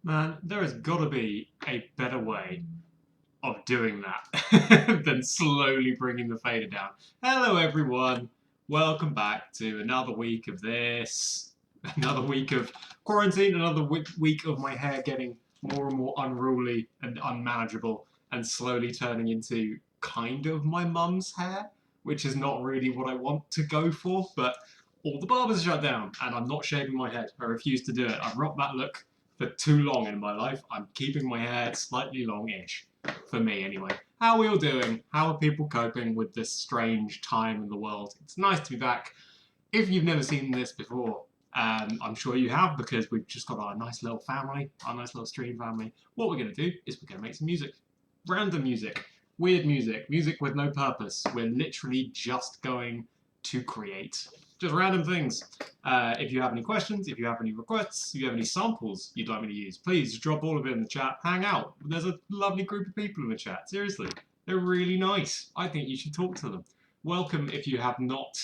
Man, there has got to be a better way of doing that than slowly bringing the fader down. Hello, everyone. Welcome back to another week of this, another week of quarantine, another week of my hair getting more and more unruly and unmanageable and slowly turning into kind of my mum's hair, which is not really what I want to go for, but all the barbers are shut down and I'm not shaving my head. I refuse to do it. I've rocked that look for too long in my life. I'm keeping my hair slightly long-ish. For me, anyway. How are we all doing? How are people coping with this strange time in the world? It's nice to be back. If you've never seen this before, I'm sure you have because we've just got our nice little family, our nice little stream family. What we're going to do is we're going to make some music. Random music. Weird music. Music with no purpose. We're literally just going to create. Just random things. If you have any questions, if you have any requests, if you have any samples you'd like me to use, please drop all of it in the chat. Hang out. There's a lovely group of people in the chat. Seriously. They're really nice. I think you should talk to them. Welcome if you have not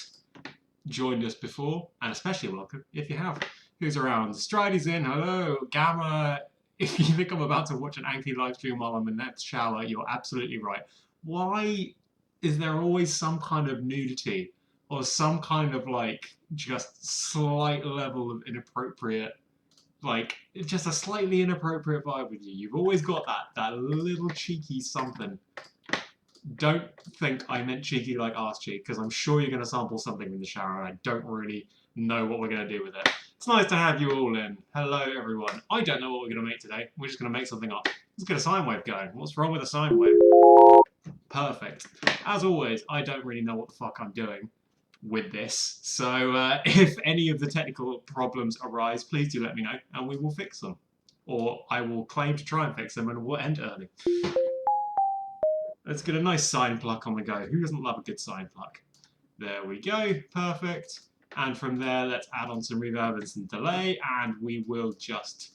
joined us before, and especially welcome if you have. Who's around? Stridy's in. Hello. Gamma. If you think I'm about to watch an Anki live stream while I'm in that shower, you're absolutely right. Why is there always some kind of nudity or some kind of like just slight level of inappropriate, like just a slightly inappropriate vibe with you? You've always got that little cheeky something. Don't think I meant cheeky like arse cheek, because I'm sure you're going to sample something in the shower and I don't really know what we're going to do with it. It's nice to have you all in. Hello everyone. I don't know what we're going to make today. We're just going to make something up. Let's get a sine wave going. What's wrong with a sine wave? Perfect. As always, I don't really know what the fuck I'm doing with this, so if any of the technical problems arise, please do let me know and we will fix them, or I will claim to try and fix them and we'll end early. Let's get a nice sine pluck on the go. Who doesn't love a good sine pluck? There we go, perfect. And from there, let's add on some reverb and some delay, and we will just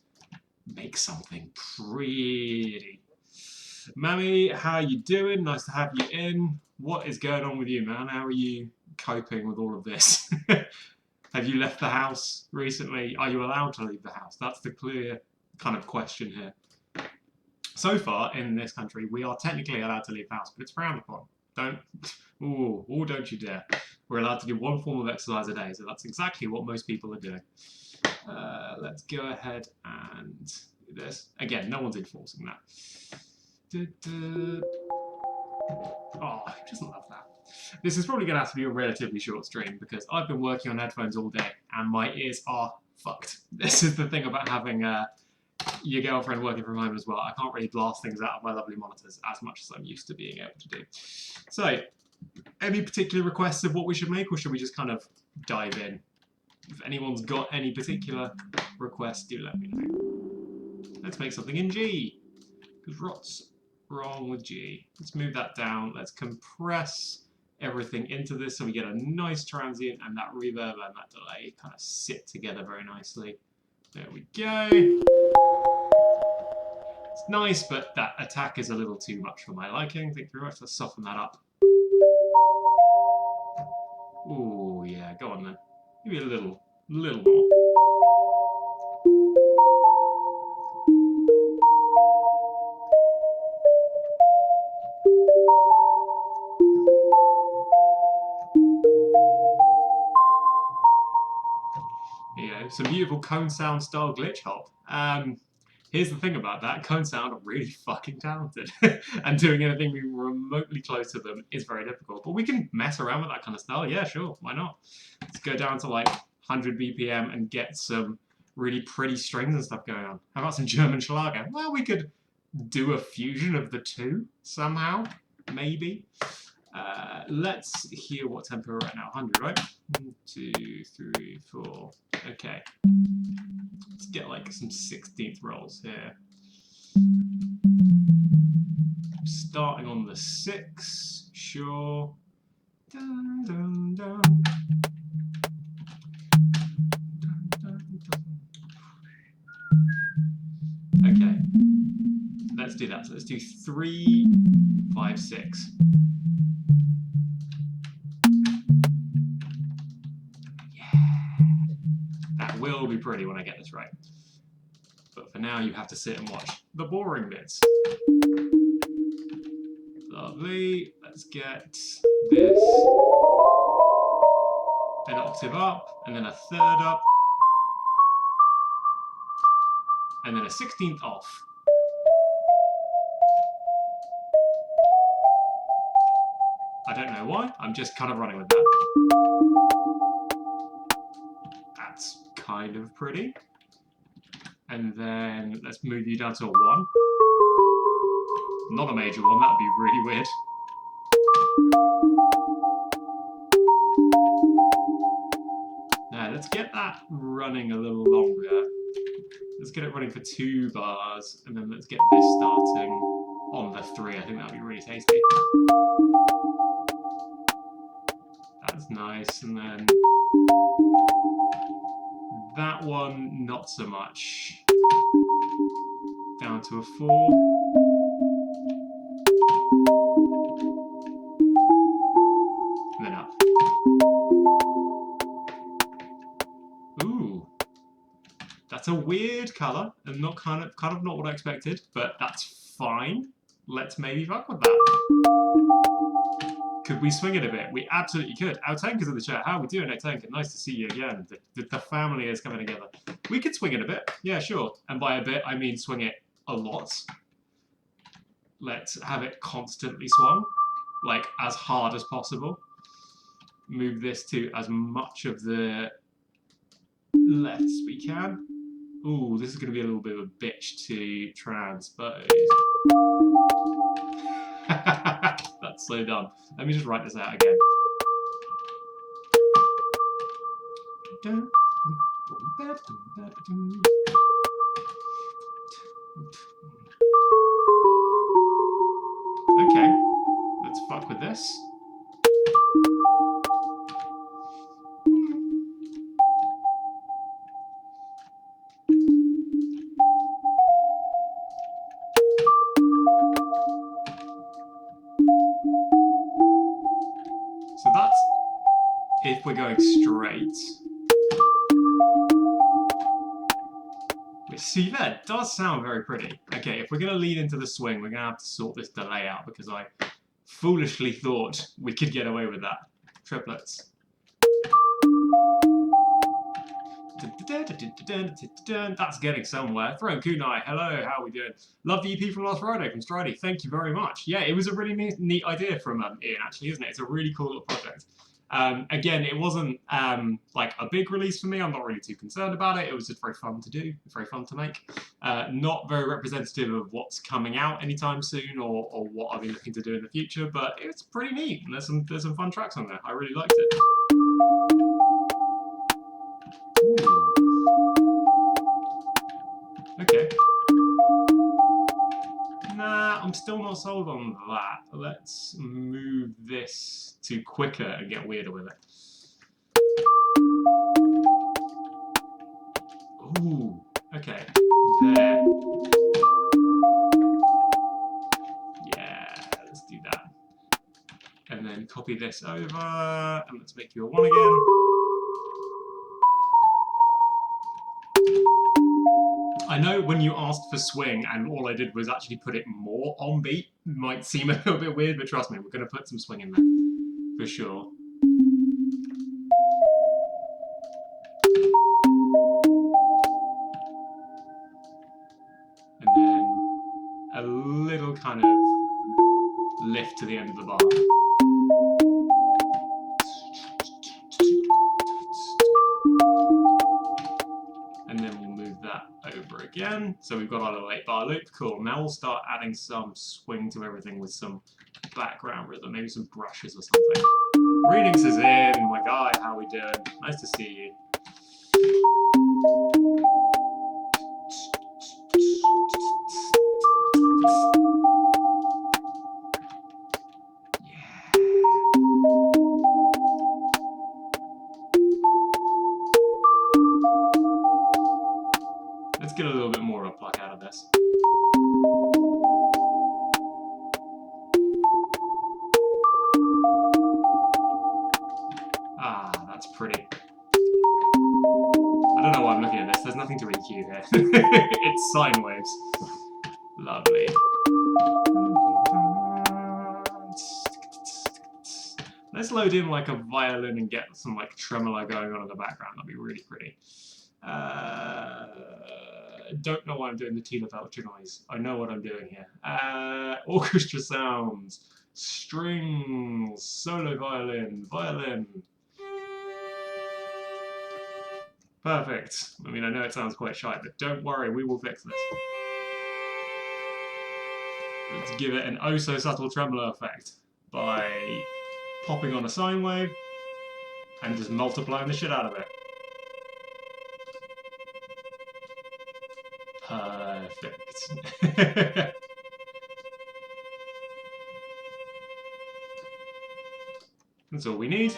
make something pretty. Mammy, how you doing? Nice to have you in. What is going on with you, man? How are you coping with all of this? Have you left the house recently? Are you allowed to leave the house? That's the clear kind of question here. So far in this country, we are technically allowed to leave the house, but it's frowned upon. Don't you dare. We're allowed to do one form of exercise a day, so that's exactly what most people are doing. Let's go ahead and do this. Again, no one's enforcing that. Oh, who doesn't love that? This is probably going to have to be a relatively short stream because I've been working on headphones all day and my ears are fucked. This is the thing about having your girlfriend working from home as well. I can't really blast things out of my lovely monitors as much as I'm used to being able to do. So, any particular requests of what we should make, or should we just kind of dive in? If anyone's got any particular requests, do let me know. Let's make something in G, because what's wrong with G? Let's move that down. Let's compress everything into this so we get a nice transient and that reverb and that delay kind of sit together very nicely. There we go. It's nice, but that attack is a little too much for my liking. Thank you very much. Let's soften that up. Ooh, yeah, go on then. Maybe a little more. Yeah, some beautiful cone sound style glitch hop. Here's the thing about that, cone sound are really fucking talented. And doing anything remotely close to them is very difficult. But we can mess around with that kind of style. Yeah, sure, why not? Let's go down to like 100 BPM and get some really pretty strings and stuff going on. How about some German Schlager? Well, we could do a fusion of the two somehow, maybe. Let's hear what tempo we're at now. 100, right? 1, 2, 3, 4. Okay. Let's get like some 16th rolls here. Starting on the 6, sure. Dun, dun, dun. Okay. Let's do that. So let's do 3, 5, 6. Will be pretty when I get this right. But for But now you have to sit and watch the boring bits. Lovely. Let's get this an octave up, and then a third up, and then a 16th off. I don't know why, I'm just kind of running with that. That's kind of pretty. And then let's move you down to a 1. Not a major one, that would be really weird. Now let's get that running a little longer. Let's get it running for 2 bars, and then let's get this starting on the 3. I think that would be really tasty. That's nice, and then that one, not so much. Down to a 4. And then up. Ooh. That's a weird colour, and not kind of not what I expected, but that's fine. Let's maybe fuck with that. Could we swing it a bit? We absolutely could. Our Tank is in the chat. How are we doing, Tank? Nice to see you again. The family is coming together. We could swing it a bit. Yeah, sure. And by a bit, I mean swing it a lot. Let's have it constantly swung, like as hard as possible. Move this to as much of the left as we can. Ooh, this is going to be a little bit of a bitch to transpose. That's so dumb. Let me just write this out again. Okay, let's fuck with this. So that's if we're going straight. See, that does sound very pretty. Okay, if we're going to lead into the swing, we're going to have to sort this delay out because I foolishly thought we could get away with that. Triplets. That's getting somewhere. Throne Kunai, hello, how are we doing? Love the EP from last Friday from Stridey. Thank you very much. Yeah, it was a really neat idea from Ian, actually, isn't it? It's a really cool little project. Again, it wasn't like a big release for me. I'm not really too concerned about it. It was just very fun to do, very fun to make. Not very representative of what's coming out anytime soon or what I'll be looking to do in the future, but it's pretty neat. And there's some fun tracks on there. I really liked it. Ooh. Okay. Nah, I'm still not sold on that. Let's move this to quicker and get weirder with it. Ooh, okay. There. Yeah, let's do that. And then copy this over, and let's make you a 1 again. I know when you asked for swing and all I did was actually put it more on beat, it might seem a little bit weird, but trust me, we're going to put some swing in there, for sure. And then a little kind of lift to the end of the bar. And then we'll move that over again. So we've got our little 8-bar loop. Cool. Now we'll start adding some swing to everything with some background rhythm, maybe some brushes or something. Readings is in. My guy, how we doing? Nice to see you. Let's get a little bit more of a pluck out of this. Ah, that's pretty. sine waves. Lovely. Let's load in like a violin and get some like tremolo going on in the background. That'd be really pretty. Don't know why I'm doing the Tila belcher noise. I know what I'm doing here. Orchestra sounds, strings, solo violin, violin. Perfect. I mean, I know it sounds quite shy, but don't worry, we will fix this. Let's give it an oh so subtle tremolo effect by popping on a sine wave and just multiplying the shit out of it. Perfect. That's all we need.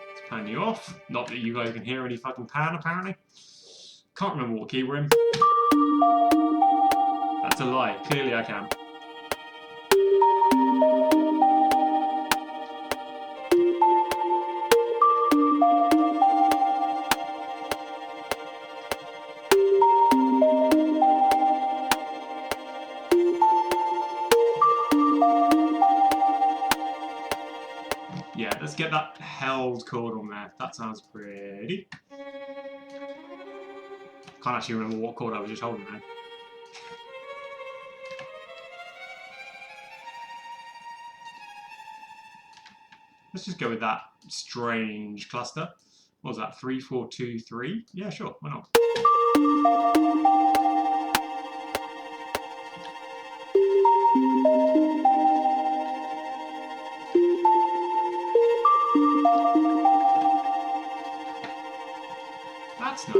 Let's pan you off. Not that you guys can hear any fucking pan, apparently. Can't remember what key we're in. That's a lie. Clearly I can. Yeah, let's get that held chord on there. That sounds pretty. Can't actually remember what chord I was just holding there. Let's just go with that strange cluster. What was that? 3, 4, 2, 3? Yeah, sure. Why not? That's nice.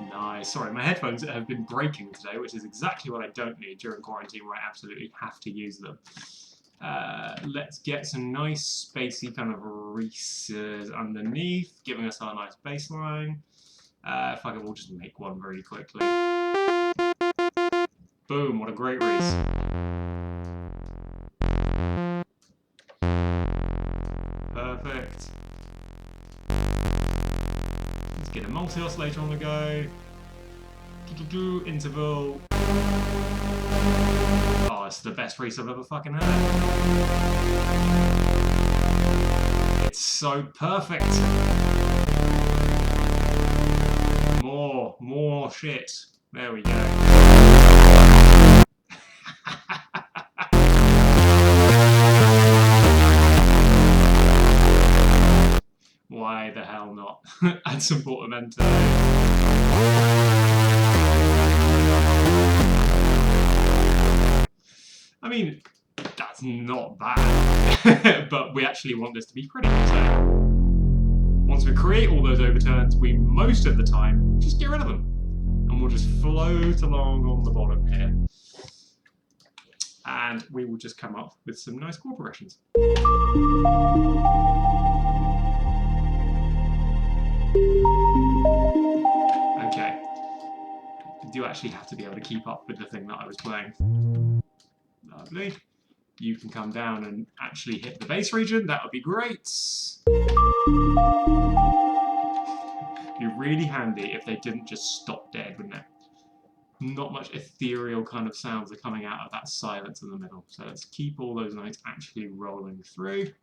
Nice. Sorry, my headphones have been breaking today, which is exactly what I don't need during quarantine, where I absolutely have to use them. Let's get some nice spacey kind of reeses underneath, giving us our nice bass line. If I could, we'll just make one really quickly. Boom, what a great reese. Perfect. Let's get a multi-oscillator on the go. Interval. Oh, it's the best reese I've ever fucking heard. It's so perfect. More shit. There we go. Why the hell not? Add some portamento. I mean, that's not bad, but we actually want this to be pretty. So once we create all those overtones, we most of the time just get rid of them, and we'll just float along on the bottom here, and we will just come up with some nice chord progressions. Okay, I do actually have to be able to keep up with the thing that I was playing. Lovely. You can come down and actually hit the bass region. That would be great. Be really handy if they didn't just stop dead, wouldn't it? Not much ethereal kind of sounds are coming out of that silence in the middle. So let's keep all those notes actually rolling through.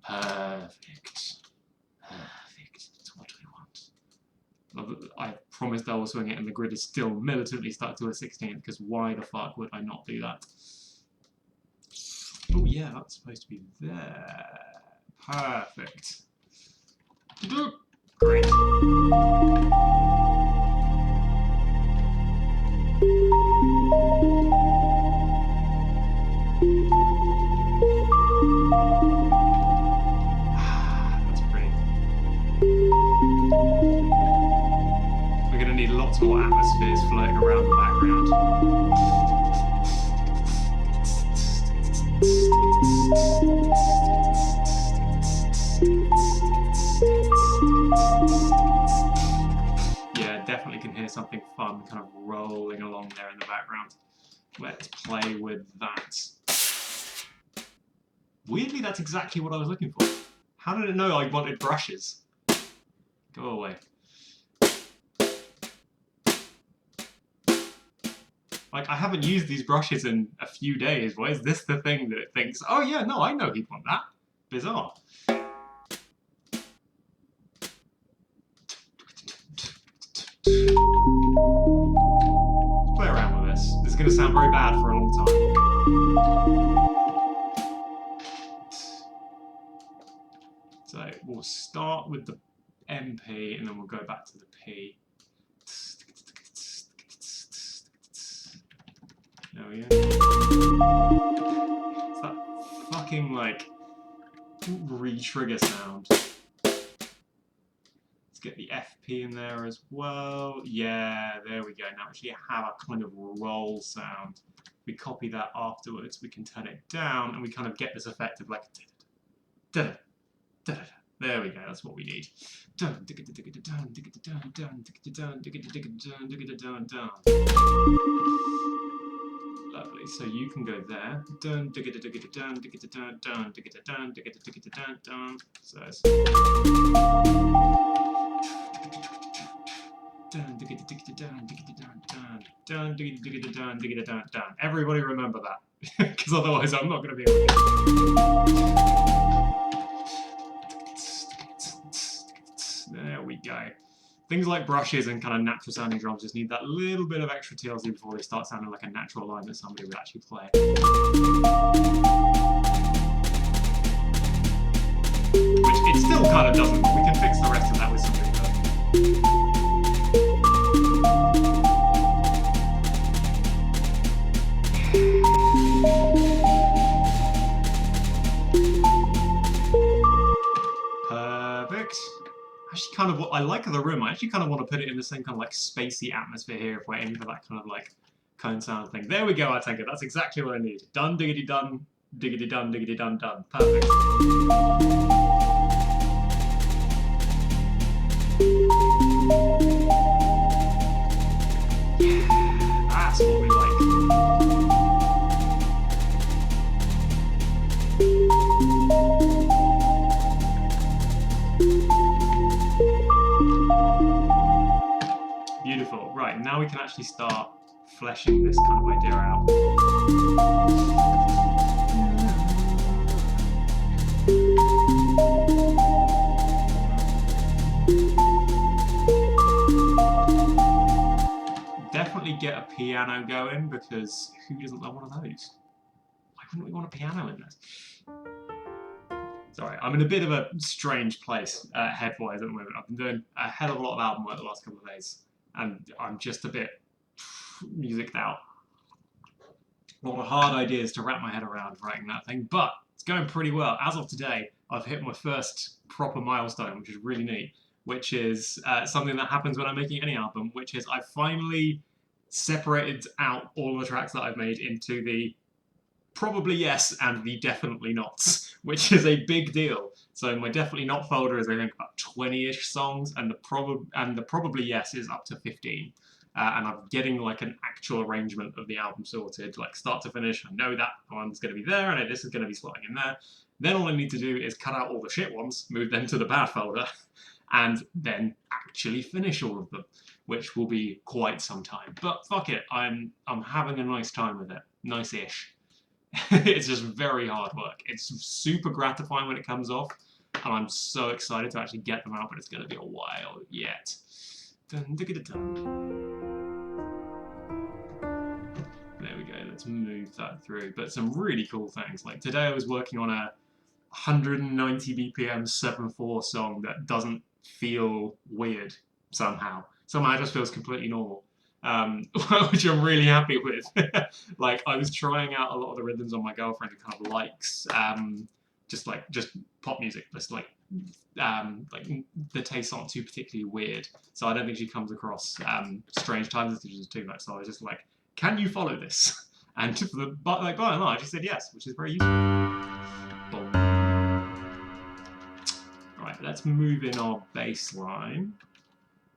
Perfect. Perfect. That's what we want. I promised I will swing it, and the grid is still militantly stuck to a 16th, because why the fuck would I not do that? Oh yeah, that's supposed to be there. Perfect. Great. That's pretty. We're going to need lots more atmospheres floating around the background. hear something fun kind of rolling along there in the background. Let's play with that. Weirdly, that's exactly what I was looking for. How did it know I wanted brushes? Go away. Like, I haven't used these brushes in a few days. Why is this the thing that it thinks, oh yeah, no, I know he'd want that? Bizarre. Play around with this. This is going to sound very bad for a long time. So we'll start with the MP and then we'll go back to the P. There we go. It's that fucking like re-trigger sound. Let's get the FP in there as well. Yeah, there we go. Now actually have a kind of roll sound. If we copy that afterwards, we can turn it down and we kind of get this effect of like da-da, da-da. There we go, that's what we need. Lovely, so you can go there. So it's everybody remember that, because otherwise I'm not going to be able to. There we go. Things like brushes and kind of natural sounding drums just need that little bit of extra TLC before they start sounding like a natural line that somebody would actually play. Which it still kind of doesn't. We can fix the rest of that with something though. Perfect. Actually, kind of what I like of the room. I actually kind of want to put it in the same kind of like spacey atmosphere here if we're aiming for that kind of like cone sound thing. There we go, I take it. That's exactly what I need. Done, diggity done, diggity done, diggity done, done. Perfect. Yeah, that's what we like. Beautiful. Right, now we can actually start fleshing this kind of idea out. Definitely get a piano going, because who doesn't love one of those? Why wouldn't we want a piano in this? Sorry, I'm in a bit of a strange place head-wise at the moment. I've been doing a hell of a lot of album work the last couple of days, and I'm just a bit musiced out. A lot of hard ideas to wrap my head around writing that thing, but it's going pretty well. As of today, I've hit my first proper milestone, which is really neat, which is something that happens when I'm making any album, which is I finally separated out all the tracks that I've made into the probably yes and the definitely nots, which is a big deal. So my definitely not folder is I think about 20-ish songs, and the probably yes is up to 15. And I'm getting like an actual arrangement of the album sorted, like start to finish. I know that one's going to be there, and this is going to be slotting in there. Then all I need to do is cut out all the shit ones, move them to the bad folder, and then actually finish all of them, which will be quite some time. But fuck it, I'm having a nice time with it, nice-ish. It's just very hard work. It's super gratifying when it comes off, and I'm so excited to actually get them out, but it's going to be a while yet. There we go, let's move that through. But some really cool things. Like today I was working on a 190 BPM 7/4 song that doesn't feel weird somehow. Somehow it just feels completely normal. Which I'm really happy with. Like I was trying out a lot of the rhythms on my girlfriend who kind of likes just pop music, just like the tastes aren't too particularly weird, so I don't think she comes across strange time messages too much. So I was just like, can you follow this? And by and large she said yes, which is very useful. Boom. Right, let's move in our bass line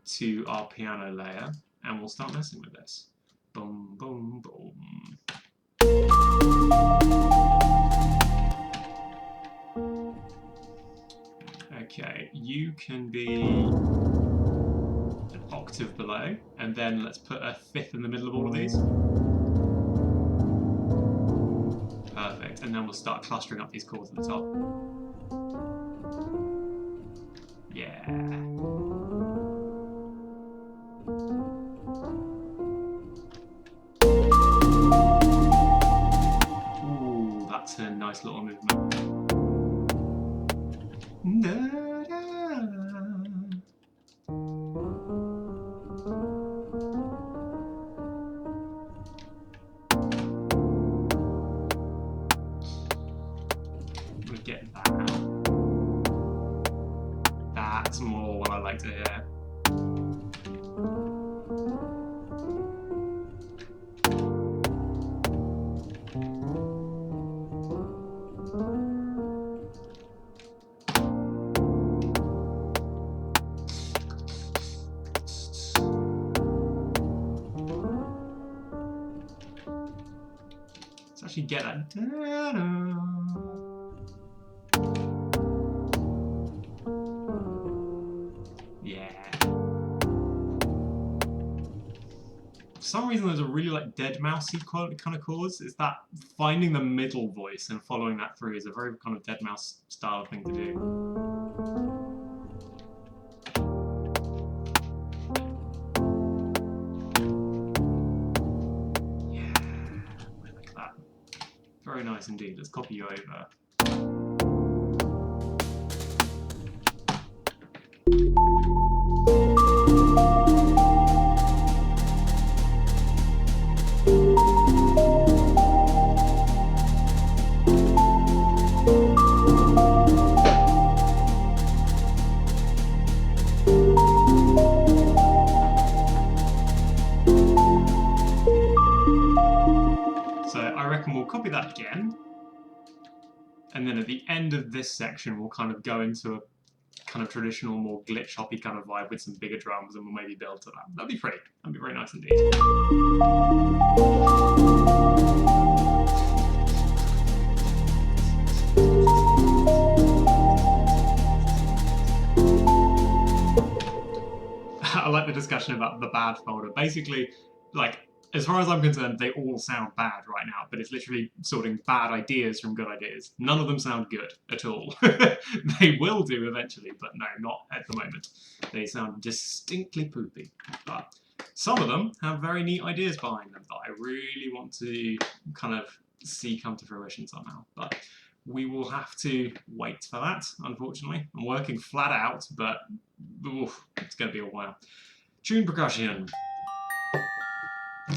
to our piano layer. and we'll start messing with this. Boom, boom, boom. Okay, you can be an octave below, and then let's put a fifth in the middle of all of these. Perfect, and then we'll start clustering up these chords at the top. Yeah. Ooh, that's a nice little movement. We'll get that out. That's more what I like to hear. Let's actually get that. Yeah. For some reason, those are really like dead mousey kind of chords. It's that finding the middle voice and following that through is a very kind of dead mouse style thing to do. Yeah, I like that. Very nice indeed. Let's copy you over. So I reckon we'll copy that again, and then at the end of this section we'll kind of go into a kind of traditional, more glitch hoppy kind of vibe with some bigger drums, and we'll maybe build to that. That'd be pretty. That'd be very nice indeed. I like the discussion about the bad folder. Basically, like, as far as I'm concerned, they all sound bad right now, but it's literally sorting bad ideas from good ideas. None of them sound good at all. They will do eventually, but no, not at the moment. They sound distinctly poopy. But some of them have very neat ideas behind them that I really want to kind of see come to fruition somehow. But we will have to wait for that, unfortunately. I'm working flat out, but oof, it's going to be a while. Tune percussion.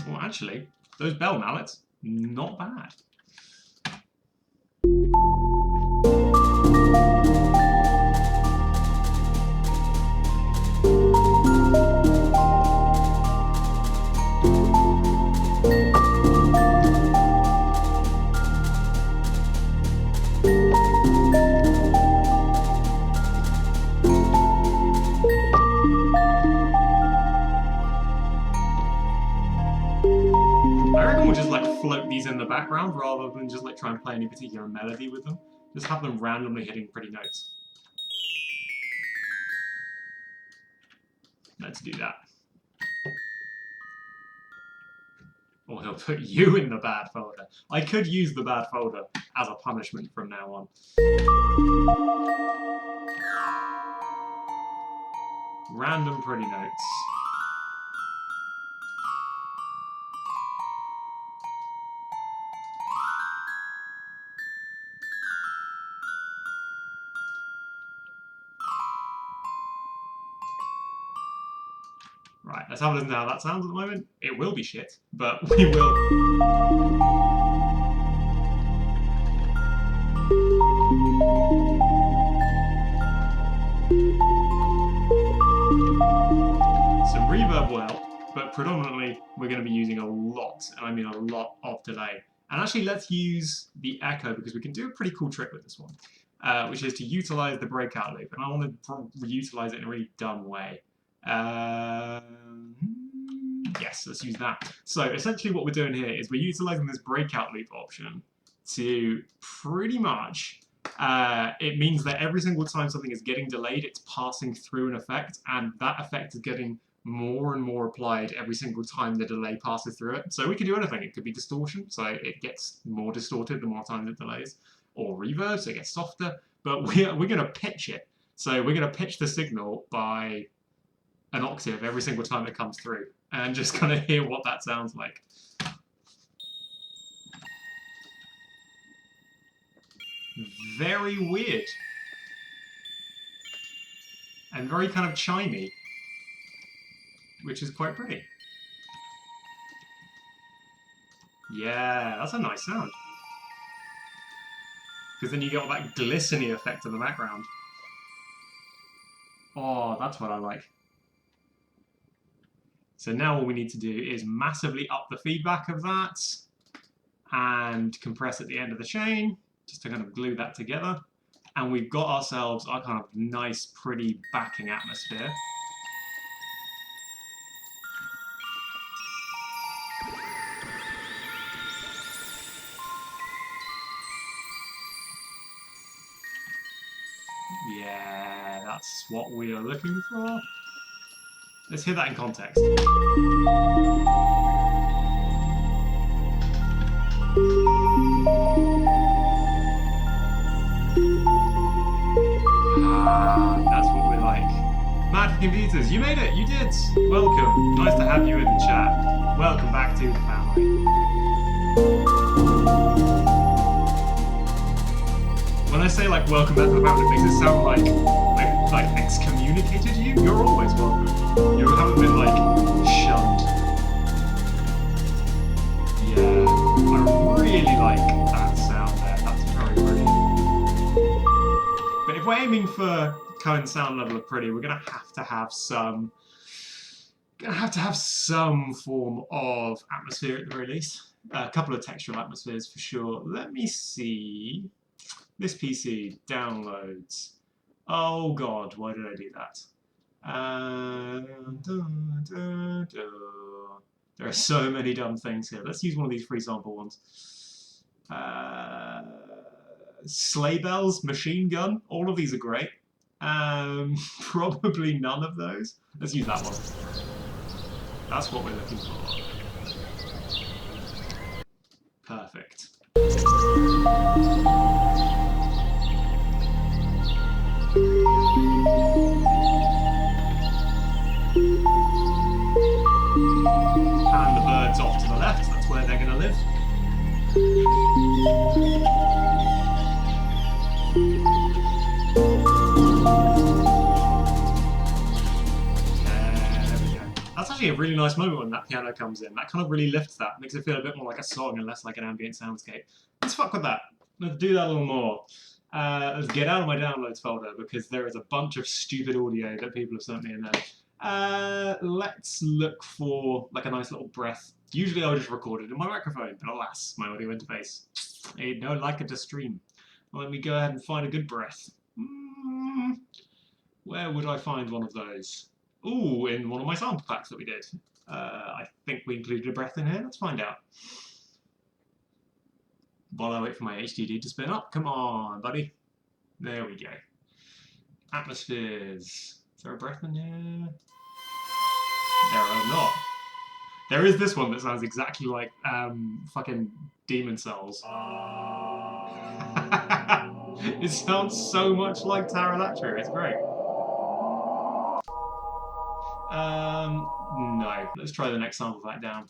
Well, actually, those bell mallets, not bad. I reckon we'll just like float these in the background rather than just like try and play any particular melody with them. Just have them randomly hitting pretty notes. Let's do that. Or he'll put you in the bad folder. I could use the bad folder as a punishment from now on. Random pretty notes. Right, let's have a listen to how that sounds at the moment. It will be shit, but we will. Some reverb will help, but predominantly we're going to be using a lot, and I mean a lot of delay. And actually let's use the echo because we can do a pretty cool trick with this one, which is to utilize the breakout loop. And I want to utilize it in a really dumb way. Yes, let's use that. So essentially what we're doing here is we're utilizing this breakout loop option to pretty much, it means that every single time something is getting delayed, it's passing through an effect, and that effect is getting more and more applied every single time the delay passes through it. So we can do anything. It could be distortion, so it gets more distorted the more time it delays, or reverb, so it gets softer, but we're going to pitch it. So we're going to pitch the signal by an octave every single time it comes through, and just kind of hear what that sounds like. Very weird. And very kind of chimey, which is quite pretty. Yeah, that's a nice sound. Because then you get all that glistening effect in the background. Oh, that's what I like. So now all we need to do is massively up the feedback of that and compress at the end of the chain, just to kind of glue that together. And we've got ourselves our kind of nice, pretty backing atmosphere. Yeah, that's what we are looking for. Let's hear that in context. That's what we like. Mad Computers, you made it! You did! Welcome. Nice to have you in the chat. Welcome back to the family. When I say like welcome back to the family, it makes it sound like I've like excommunicated you. You're always welcome. You haven't been like shunned. Yeah, I really like that sound there. That's very pretty. But if we're aiming for current sound level of pretty, we're gonna have to have some form of atmosphere at the very least. A couple of textural atmospheres for sure. Let me see. This PC downloads. Oh god, why did I do that? There are so many dumb things here. Let's use one of these free sample ones. Sleigh bells, machine gun. All of these are great. Probably none of those. Let's use that one. That's what we're looking for. Perfect. And the birds off to the left, that's where they're going to live. There we go. That's actually a really nice moment when that piano comes in. That kind of really lifts that, makes it feel a bit more like a song and less like an ambient soundscape. Let's fuck with that. Let's do that a little more. Let's get out of my downloads folder because there is a bunch of stupid audio that people have sent me in there. Let's look for like a nice little breath. Usually I would just record it in my microphone, but alas, my audio interface ain't no like it to stream. Let me go ahead and find a good breath. Where would I find one of those? Ooh, in one of my sample packs that we did. I think we included a breath in here. Let's find out. While I wait for my HDD to spin up. Come on, buddy. There we go. Atmospheres. Is there a breath in here? There are not. There is this one that sounds exactly like fucking Demon Souls. It sounds so much like Taralatria. It's great. No. Let's try the next sample back down.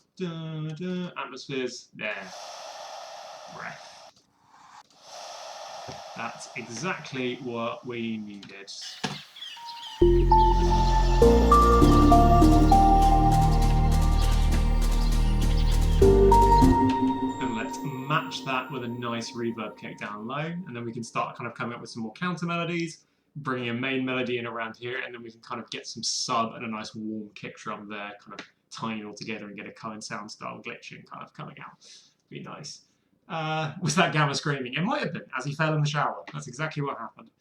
Atmospheres. There. Breath. That's exactly what we needed. And let's match that with a nice reverb kick down low, and then we can start kind of coming up with some more counter melodies, bringing a main melody in around here, and then we can kind of get some sub and a nice warm kick drum there, kind of tying all together and get a Cohen sound style glitching kind of coming out. Be nice. Was that Gamma screaming? It might have been, as he fell in the shower. That's exactly what happened.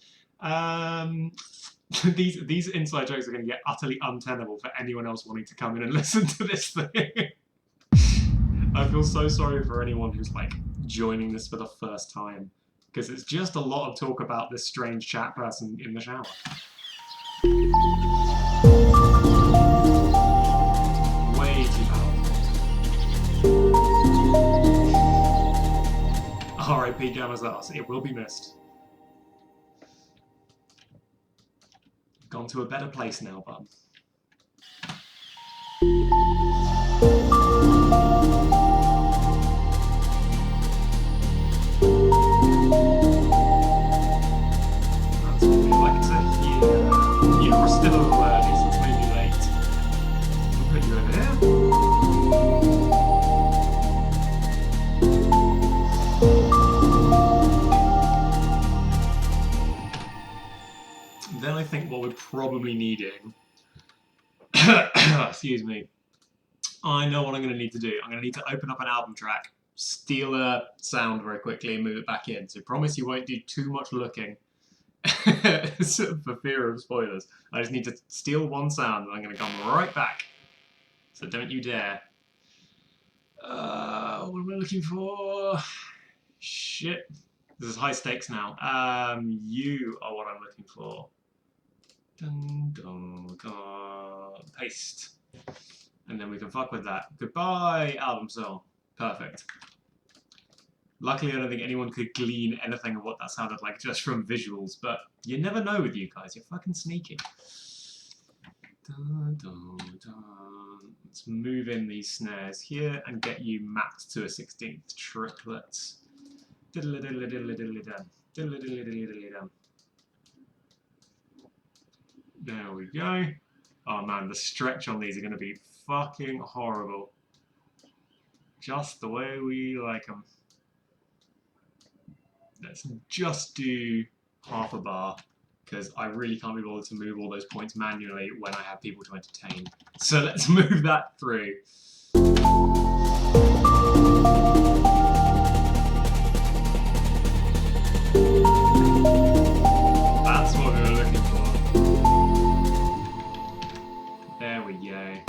these inside jokes are going to get utterly untenable for anyone else wanting to come in and listen to this thing. I feel so sorry for anyone who's like joining this for the first time, because it's just a lot of talk about this strange chat person in the shower. Way too powerful. R.I.P. Gamma's ass. It will be missed. Gone to a better place now, bud. That's what we like to hear. You're still a little early, so it's maybe late. We'll put you over here. Then I think what we're probably needing, excuse me, I know what I'm going to need to do. I'm going to need to open up an album track, steal a sound very quickly and move it back in. So promise you won't do too much looking for fear of spoilers. I just need to steal one sound and I'm going to come right back. So don't you dare. What am I looking for? Shit. This is high stakes now. You are what I'm looking for. Dun, dun, dun. Paste. And then we can fuck with that. Goodbye, album song. Perfect. Luckily, I don't think anyone could glean anything of what that sounded like just from visuals, but you never know with you guys. You're fucking sneaky. Dun, dun, dun. Let's move in these snares here and get you mapped to a 16th triplet. Diddly diddly diddly diddly dum. Diddly diddly diddly diddly dum. There we go. Oh man, the stretch on these are going to be fucking horrible. Just the way we like them. Let's just do half a bar, because I really can't be bothered to move all those points manually when I have people to entertain. So let's move that through. That's what we were looking for. There we go.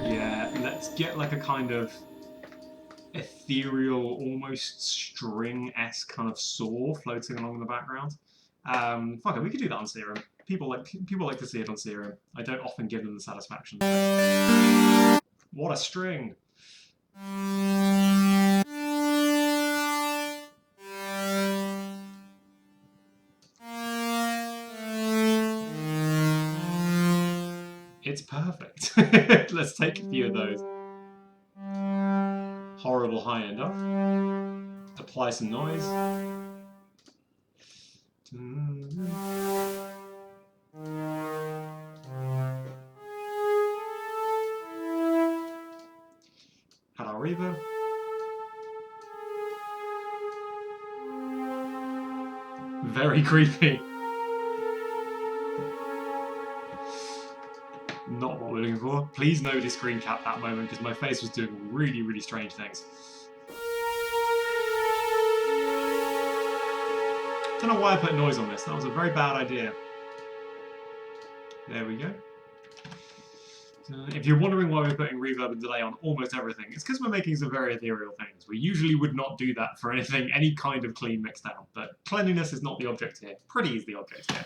Yeah, let's get like a kind of ethereal, almost string-esque kind of saw floating along in the background. Fuck it, we could do that on Serum. People like to see it on Serum. I don't often give them the satisfaction. What a string! It's perfect. Let's take a few of those. Horrible high end off. Apply some noise. Add our reverb. Very creepy. Not what we're looking for. Please nobody screen cap that moment, because my face was doing really, really strange things. Don't know why I put noise on this. That was a very bad idea. There we go. If you're wondering why we're putting reverb and delay on almost everything, it's because we're making some very ethereal things. We usually would not do that for anything, any kind of clean mixdown, but cleanliness is not the object here. Pretty is the object here.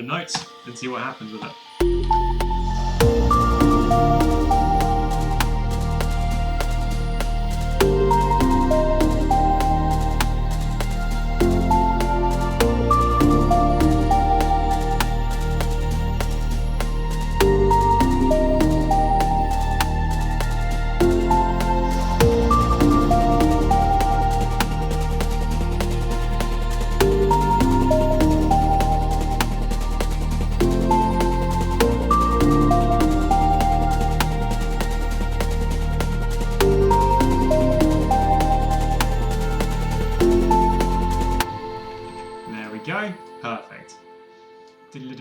notes and see what happens with it. Go. Perfect. And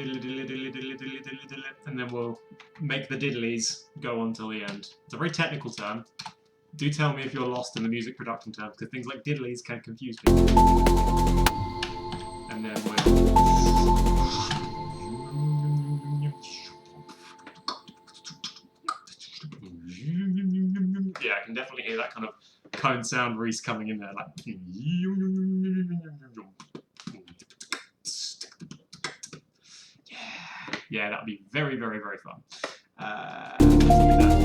then we'll make the diddlies go on till the end. It's a very technical term. Do tell me if you're lost in the music production terms, because things like diddlies can confuse people. And then we'll... Yeah, I can definitely hear that kind of cone sound Reese coming in there, like... Yeah, that'd be very, very, very fun. Let's do that.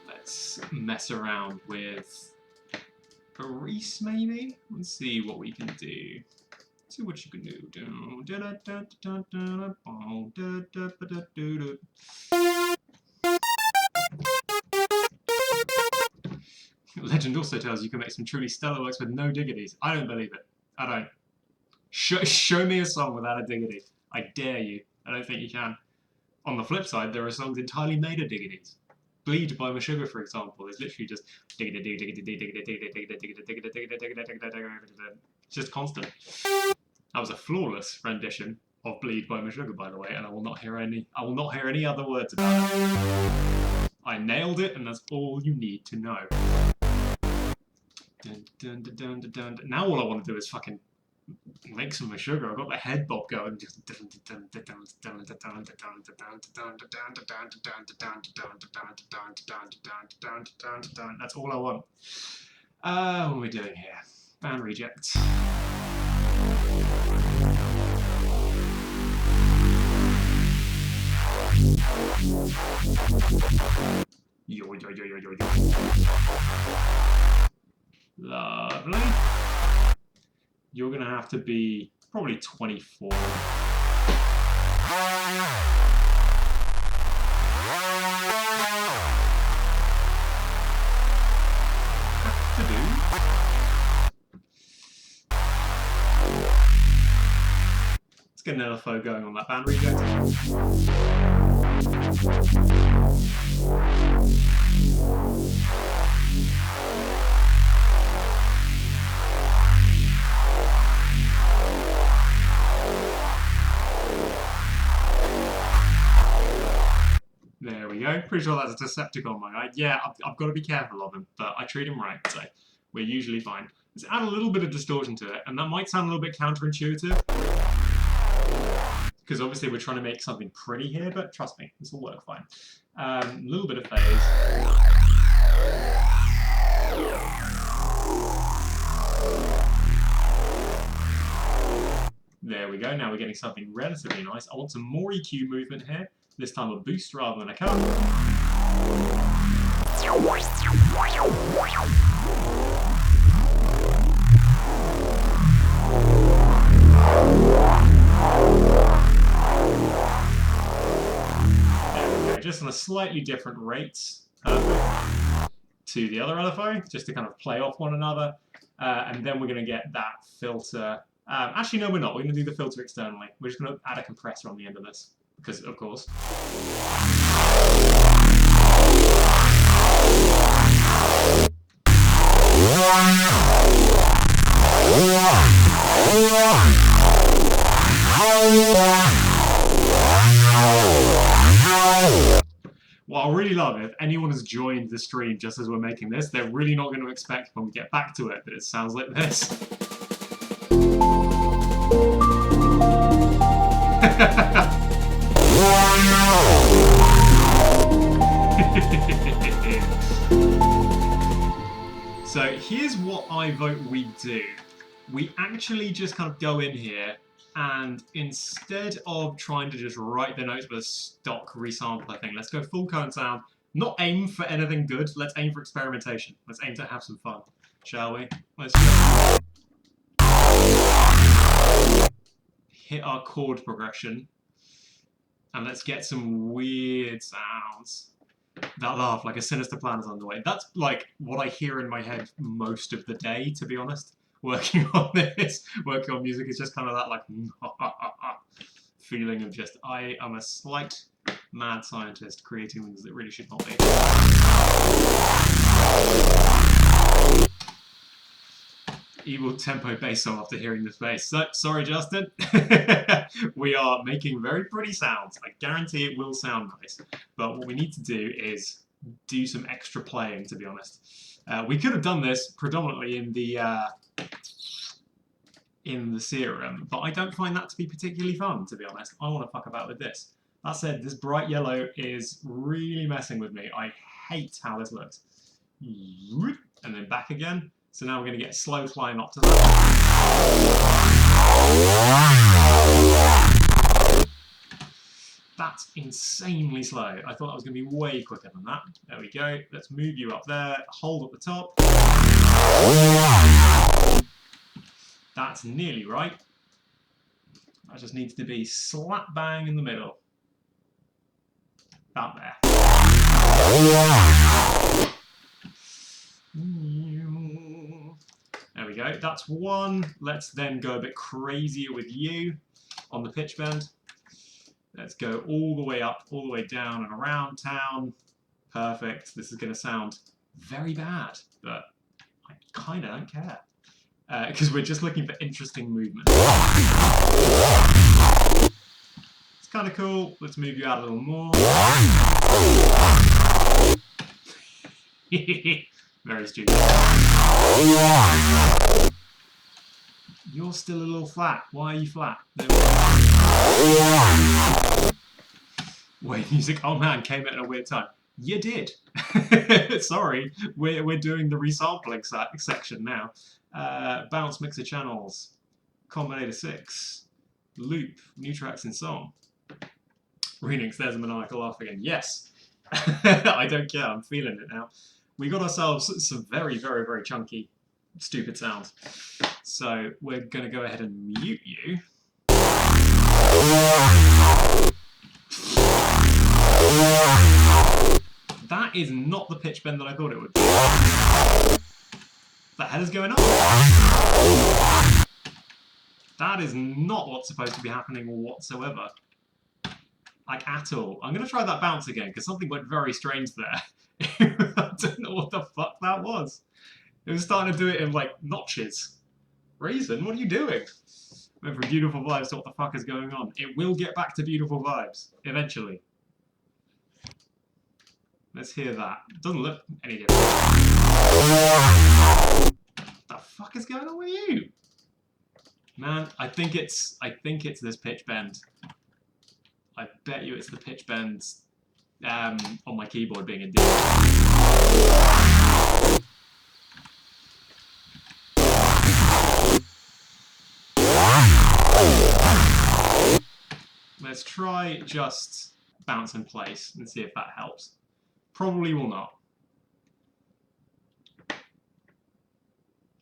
Let's mess around with a Reese, maybe? Let's see what we can do. See what you can do. Legend also tells you can make some truly stellar works with no diggities. I don't believe it. I don't. Show me a song without a diggity. I dare you. I don't think you can. On the flip side, there are songs entirely made of diggities. Bleed by Meshuggah, for example, is literally just just constant. That was a flawless rendition of Bleed by Meshuggah, by the way, and I will not hear any other words about it. I nailed it, and that's all you need to know. Now all I want to do is fucking make some Meshuggah. I've got the head bob going. That's all I want. What are we doing here? Band reject. Yo, yo, yo, yo, yo, yo. Lovely. You're gonna have to be probably 24. Have to do. Let's get an LFO going on that band reject. There we go. Pretty sure that's a Decepticon, my guy. Yeah, I've got to be careful of him, but I treat him right, so we're usually fine. Let's add a little bit of distortion to it, and that might sound a little bit counterintuitive, because obviously we're trying to make something pretty here, but trust me, this will work fine. A little bit of phase. There we go, now we're getting something relatively nice. I want some more EQ movement here. This time a boost rather than a cut. There we go, just on a slightly different rate to the other LFO, just to kind of play off one another. And then we're going to get that filter. Actually, no, we're not. We're going to do the filter externally. We're just going to add a compressor on the end of this. Because, of course. What I really love, if anyone has joined the stream just as we're making this, they're really not going to expect when we get back to it that it sounds like this. So here's what I vote we do. We actually just kind of go in here and instead of trying to just write the notes with a stock resampler thing, let's go full current sound. Not aim for anything good, let's aim for experimentation. Let's aim to have some fun, shall we? Let's go. Hit our chord progression and let's get some weird sounds. That laugh, like a sinister plan is underway. That's like what I hear in my head most of the day, to be honest. Working on this, working on music is just kind of that like feeling of just I am a slight mad scientist creating things that really should not be. Evil tempo bass song after hearing this bass. So, sorry, Justin. We are making very pretty sounds. I guarantee it will sound nice. But what we need to do is do some extra playing, to be honest. We could have done this predominantly in the serum, but I don't find that to be particularly fun, to be honest. I want to fuck about with this. That said, this bright yellow is really messing with me. I hate how this looks. And then back again. So now we're going to get a slow climb up to that. That's insanely slow. I thought that was going to be way quicker than that. There we go. Let's move you up there. Hold at the top. That's nearly right. That just needs to be slap bang in the middle. About there. There we go. That's one. Let's then go a bit crazier with you on the pitch bend. Let's go all the way up, all the way down and around town. Perfect. This is going to sound very bad, but I kind of don't care. Because we're just looking for interesting movement. It's kind of cool. Let's move you out a little more. Very stupid. You're still a little flat. Why are you flat? Wait, music. Oh man, came at a weird time. You did. Sorry, we're doing the resampling section now. Bounce mixer channels, combinator 6, loop, new tracks in song. Remix, there's a maniacal laugh again. Yes, I don't care. I'm feeling it now. We got ourselves some very, very, very chunky, stupid sounds. So we're going to go ahead and mute you. That is not the pitch bend that I thought it would be. What the hell is going on? That is not what's supposed to be happening whatsoever. Like, at all. I'm going to try that bounce again, because something went very strange there. I don't know what the fuck that was. It was starting to do it in, like, notches. Reason, what are you doing? Went from beautiful vibes to what the fuck is going on. It will get back to beautiful vibes, eventually. Let's hear that. It doesn't look any different. What the fuck is going on with you? Man, I think it's this pitch bend. I bet you it's the pitch bend on my keyboard being a D. Let's try just bounce in place and see if that helps. Probably will not.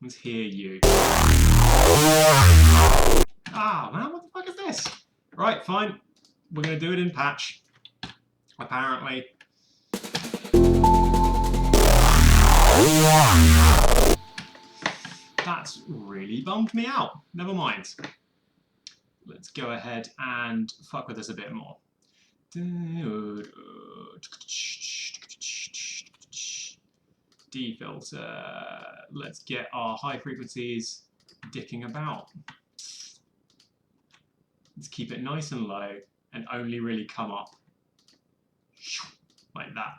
Let's hear you. Ah, man, what the fuck is this? Right, fine. We're going to do it in patch. Apparently. That's really bummed me out. Never mind. Let's go ahead and fuck with this a bit more. Defilter. Let's get our high frequencies dicking about. Let's keep it nice and low and only really come up like that.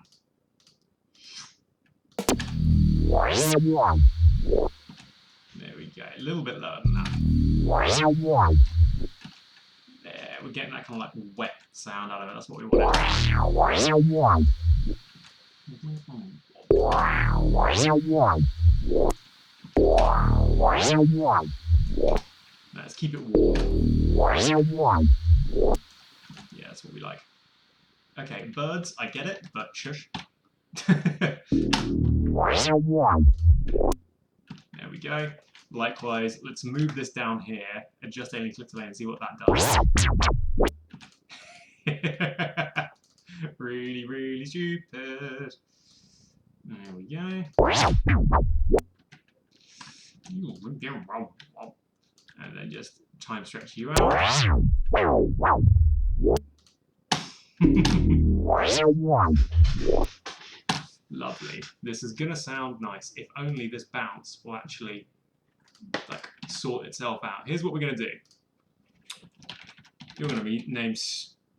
There we go. A little bit lower than that. There, we're getting that kind of like wet sound out of it. That's what we want. Let's keep it warm. Yeah, that's what we like. Okay, birds, I get it, but shush. There we go. Likewise, let's move this down here, adjust alien click delay and see what that does. Really, really stupid. There we go. And then just time stretch you out. Lovely. This is gonna sound nice. If only this bounce will actually like sort itself out. Here's what we're gonna do. You're gonna be named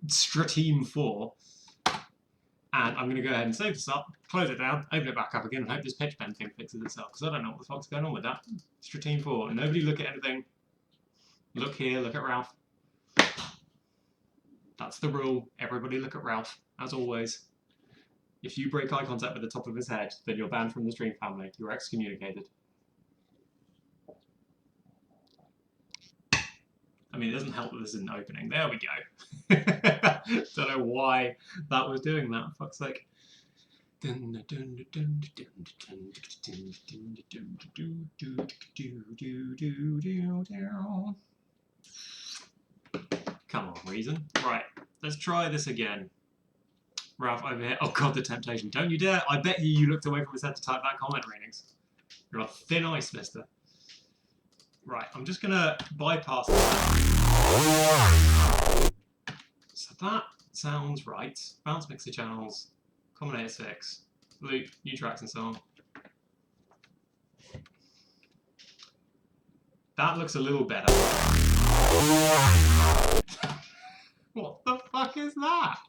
Strateam 4, and I'm gonna go ahead and save this up, close it down, open it back up again, and hope this pitch bend thing fixes itself. Because I don't know what the fuck's going on with that. Strateam 4. Nobody look at anything. Look here. Look at Ralph. That's the rule. Everybody look at Ralph, as always. If you break eye contact with the top of his head, then you're banned from the stream family. You're excommunicated. I mean, it doesn't help that this isn't opening. There we go. Don't know why that was doing that. Fuck's sake. Come on, Reason. Right, let's try this again. Ralph over here. Oh god, the temptation. Don't you dare. I bet you looked away from his head to type that comment ratings. You're on thin ice, mister. Right, I'm just going to bypass that. So that sounds right. Bounce mixer channels, combinator 6, loop, new tracks and so on. That looks a little better. What the fuck is that?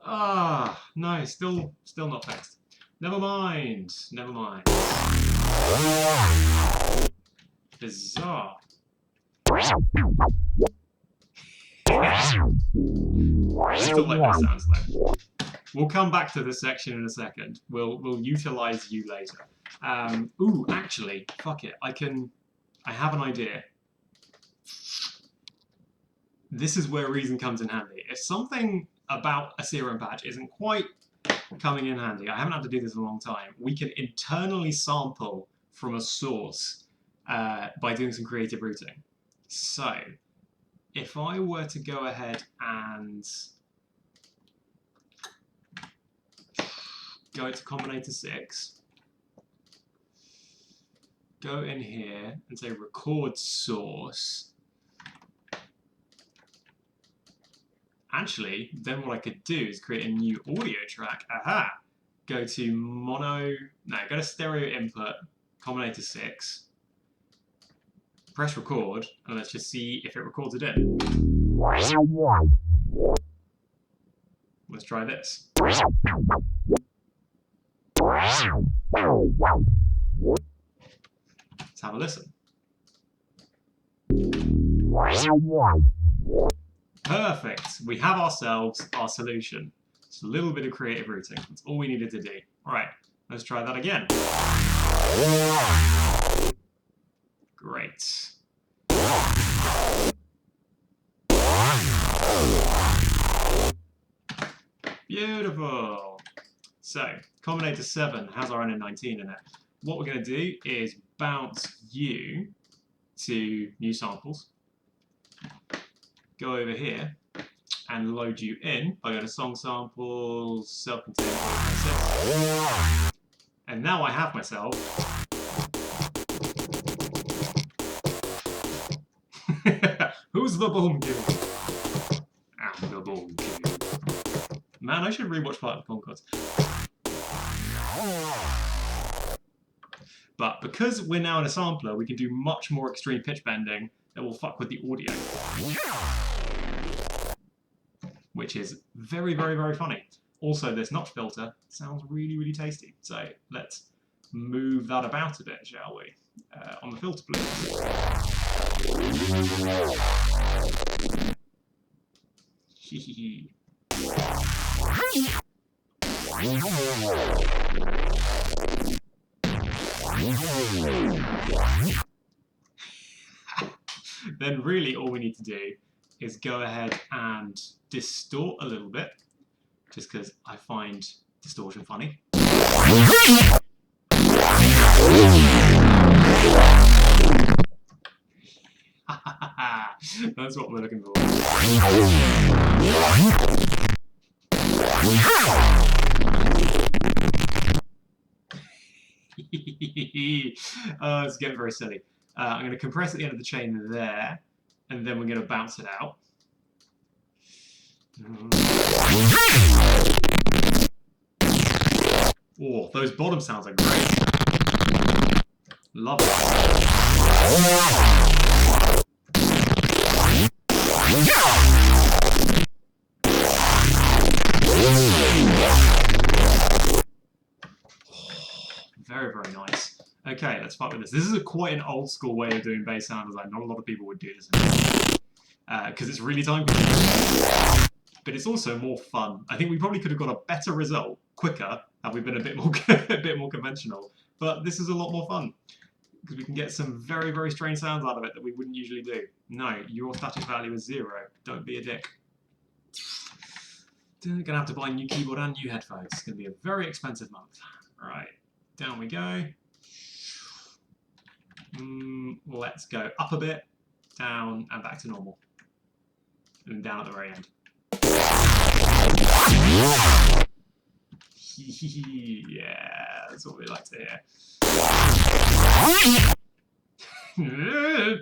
Ah, no, still not fixed. Never mind, never mind. Bizarre. Still like that sounds though. We'll come back to this section in a second. We'll utilize you later. Ooh, actually, fuck it. I have an idea. This is where reason comes in handy. If something about a serum patch isn't quite coming in handy, I haven't had to do this in a long time, we can internally sample from a source by doing some creative routing. So, if I were to go ahead and go to combinator 6, go in here and say record source. Actually, then what I could do is create a new audio track. Aha! Go to go to stereo input, combinator 6, press record, and let's just see if it records it in. Let's try this. Let's have a listen. Perfect. We have ourselves our solution. Just a little bit of creative routing. That's all we needed to do. All right, let's try that again. Great. Beautiful. So, combinator 7 has our N19 in it. What we're going to do is bounce you to new samples. Go over here and load you in by going to song samples, self-contained, and now I have myself who's the bomb kid? I'm the bomb kid. Man, I should rewatch part of the Concords. But because we're now in a sampler, we can do much more extreme pitch bending that will fuck with the audio. Which is very, very, very funny. Also, this notch filter sounds really, really tasty. So let's move that about a bit, shall we? On the filter, please. Then really all we need to do is go ahead and distort a little bit, just because I find distortion funny. That's what we're looking for. Oh, it's getting very silly. I'm going to compress at the end of the chain there, and then we're going to bounce it out. Oh, those bottom sounds are great. Love it. Very, very nice. Okay, let's start with this. This is quite an old school way of doing bass sound design. Not a lot of people would do this because it's really time consuming. But it's also more fun. I think we probably could have got a better result quicker had we been a bit more conventional. But this is a lot more fun because we can get some very, very strange sounds out of it that we wouldn't usually do. No, your static value is 0. Don't be a dick. Gonna have to buy a new keyboard and new headphones. It's gonna be a very expensive month. Right, down we go. Let's go up a bit, down, and back to normal. And down at the very end. Yeah, that's what we like to hear.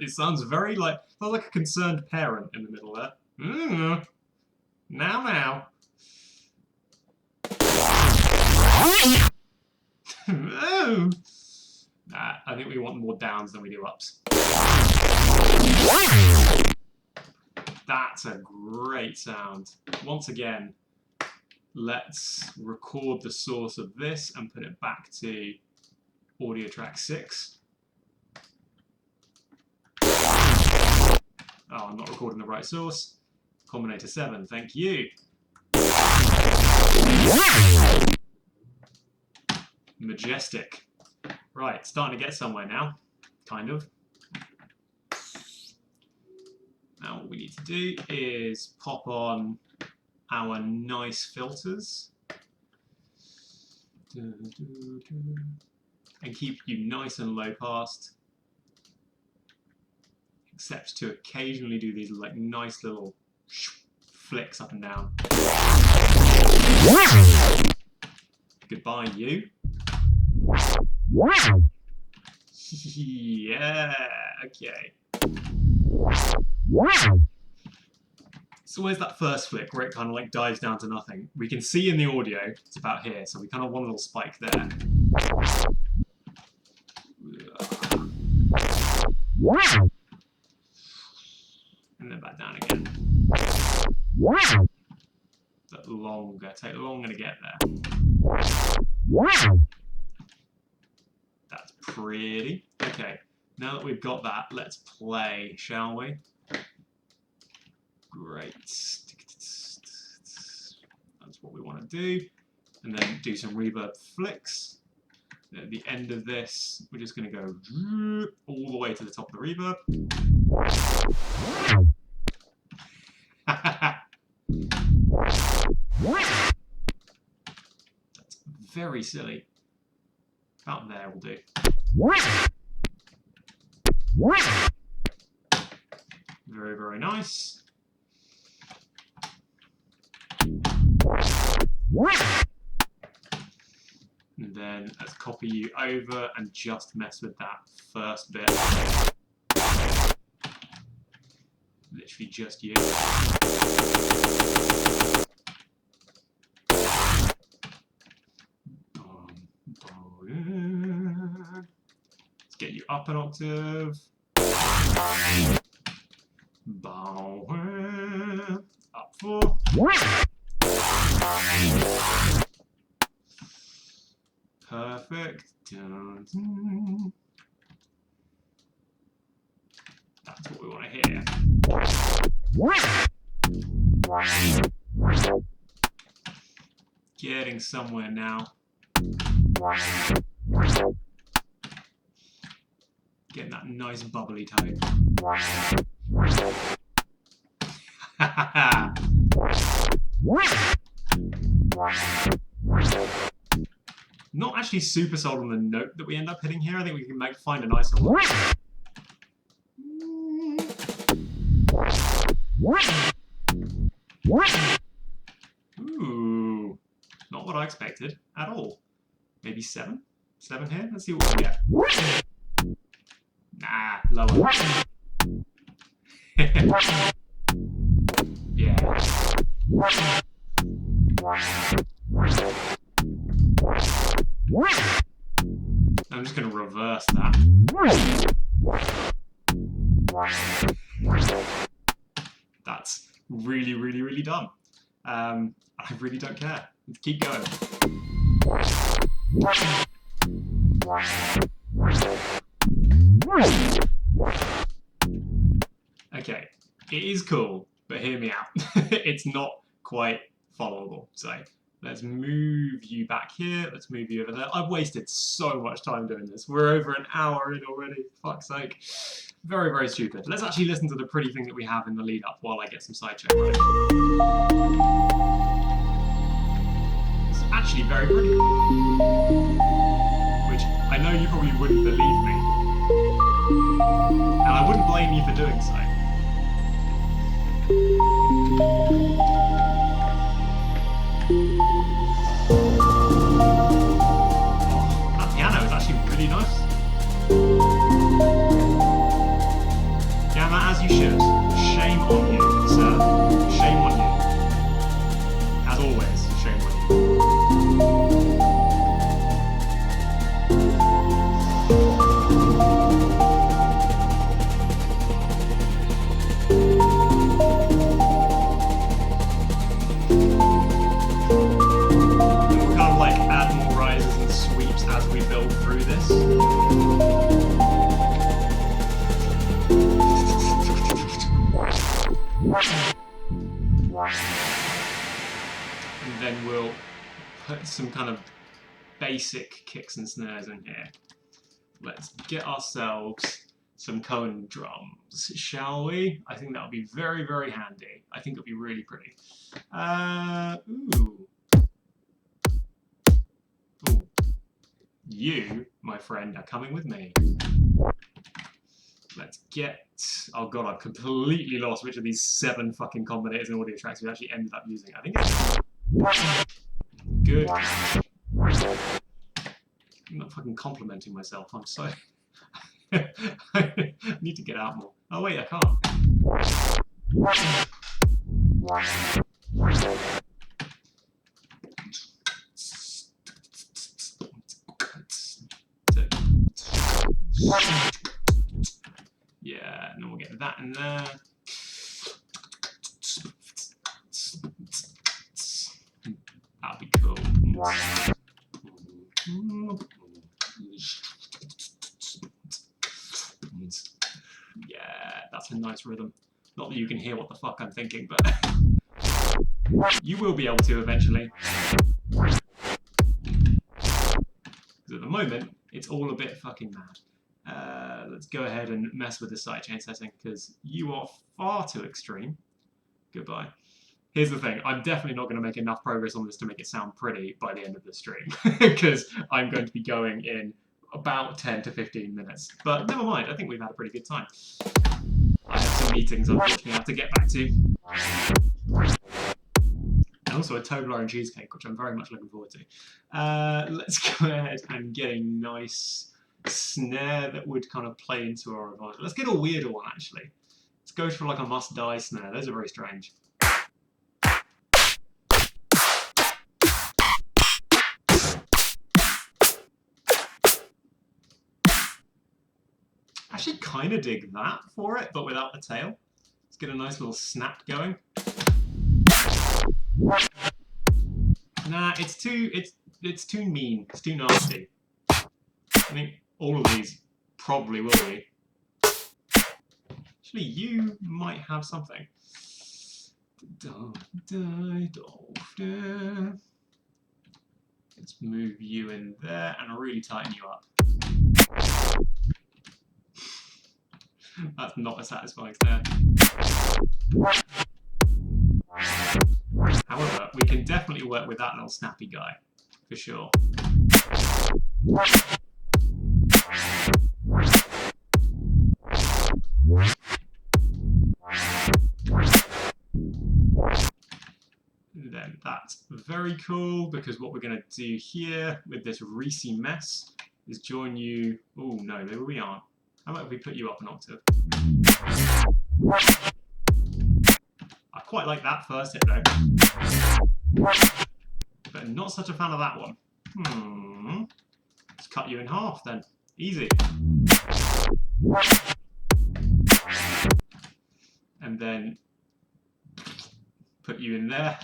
It sounds very like a concerned parent in the middle there. Now. Nah, I think we want more downs than we do ups. That's a great sound. Once again, let's record the source of this and put it back to audio track 6. Oh, I'm not recording the right source. Combinator 7, thank you. Majestic. Right, starting to get somewhere now. Kind of. Now what we need to do is pop on our nice filters. And keep you nice and low passed. Except to occasionally do these like nice little flicks up and down. Goodbye, you. Yeah, okay. So where's that first flick where it kind of like dives down to nothing? We can see in the audio it's about here, so we kind of want a little spike there. And then back down again. But longer, take longer to get there. That's pretty. Okay, now that we've got that, let's play, shall we? Great. That's what we want to do. And then do some reverb flicks. At the end of this, we're just going to go all the way to the top of the reverb. That's very silly. About there will do. Very, very nice. And then let's copy you over and just mess with that first bit. Literally just you. Let's get you up an octave. Up 4. Perfect. That's what we want to hear. getting somewhere now. Getting that nice bubbly tone. Not actually super sold on the note that we end up hitting here. I think we can find a nicer one. Ooh, not what I expected at all. Maybe 7? 7 here? Let's see what we get. Nah, lower. Yeah. I'm just going to reverse that. That's really, really, really dumb. I really don't care. Let's keep going. Okay, it is cool, but hear me out. It's not quite followable. So let's move you back here. Let's move you over there. I've wasted so much time doing this. We're over an hour in already. Fuck's sake. Very, very stupid. Let's actually listen to the pretty thing that we have in the lead up while I get some sidechain running. It's actually very pretty. Which I know you probably wouldn't believe me. And I wouldn't blame you for doing so. That piano is actually really nice. Gamma, as you should. Shame on you, sir. Shame on you. As always, shame on you. As we build through this. And then we'll put some kind of basic kicks and snares in here. Let's get ourselves some cone drums, shall we? I think that'll be very, very handy. I think it'll be really pretty. Ooh. You, my friend, are coming with me. Let's get... Oh god, I've completely lost which of these 7 fucking combinators and audio tracks we actually ended up using. I think it's... Good. I'm not fucking complimenting myself, I'm sorry. I need to get out more. Oh wait, I can't. Yeah, and then we'll get that in there. That'll be cool. Yeah, that's a nice rhythm. Not that you can hear what the fuck I'm thinking, but you will be able to eventually. Because at the moment, it's all a bit fucking mad. Let's go ahead and mess with the sidechain setting because you are far too extreme. Goodbye. Here's the thing, I'm definitely not going to make enough progress on this to make it sound pretty by the end of the stream because I'm going to be going in about 10 to 15 minutes. But never mind, I think we've had a pretty good time. I have some meetings unfortunately I have to get back to. And also a Toblerone cheesecake, which I'm very much looking forward to. Let's go ahead and get a nice snare that would kind of play into our advantage. Let's get a weirder one, actually. Let's go for like a must-die snare. Those are very strange. Actually kind of dig that for it, but without the tail. Let's get a nice little snap going. Nah, it's too mean. It's too nasty. I think all of these probably will be. Actually, you might have something. Let's move you in there and really tighten you up. That's not a satisfying snare. However, we can definitely work with that little snappy guy, for sure. And then that's very cool, because what we're going to do here with this Reese mess is join you... Oh no, maybe we aren't. How about if we put you up an octave? I quite like that first hit though. But not such a fan of that one. Let's cut you in half then. Easy. And then put you in there.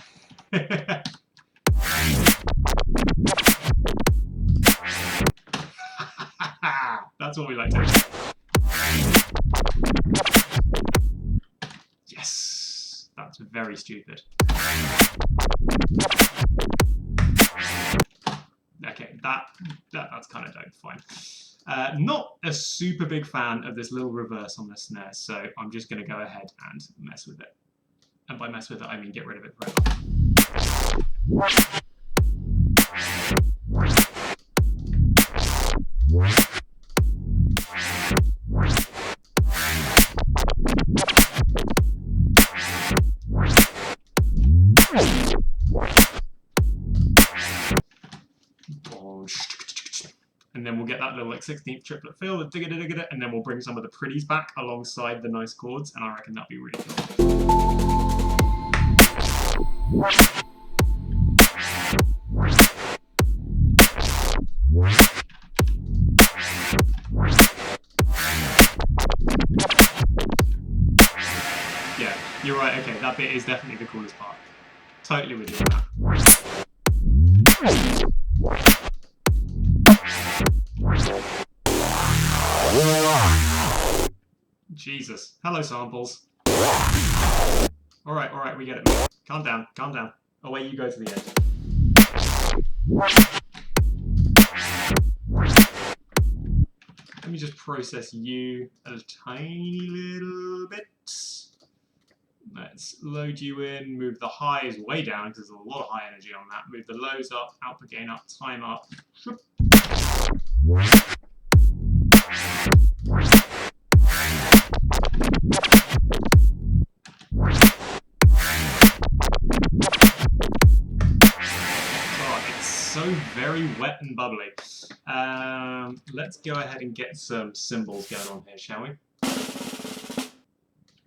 That's what we like to do. Yes! That's very stupid. Okay, that's kind of dope, fine. Not a super big fan of this little reverse on the snare, so I'm just going to go ahead and mess with it. And by mess with it, I mean get rid of it forever. And then we'll get that little like 16th triplet fill, and then we'll bring some of the pretties back alongside the nice chords, and I reckon that'll be really cool. Yeah, you're right, okay, that bit is definitely the coolest part. Totally with you on that. Jesus. Hello, samples. Alright, we get it. Calm down, calm down. Away you go to the edge. Let me just process you a tiny little bit. Let's load you in, move the highs way down because there's a lot of high energy on that. Move the lows up, output gain up, time up. Oh, it's so very wet and bubbly. Let's go ahead and get some cymbals going on here, shall we?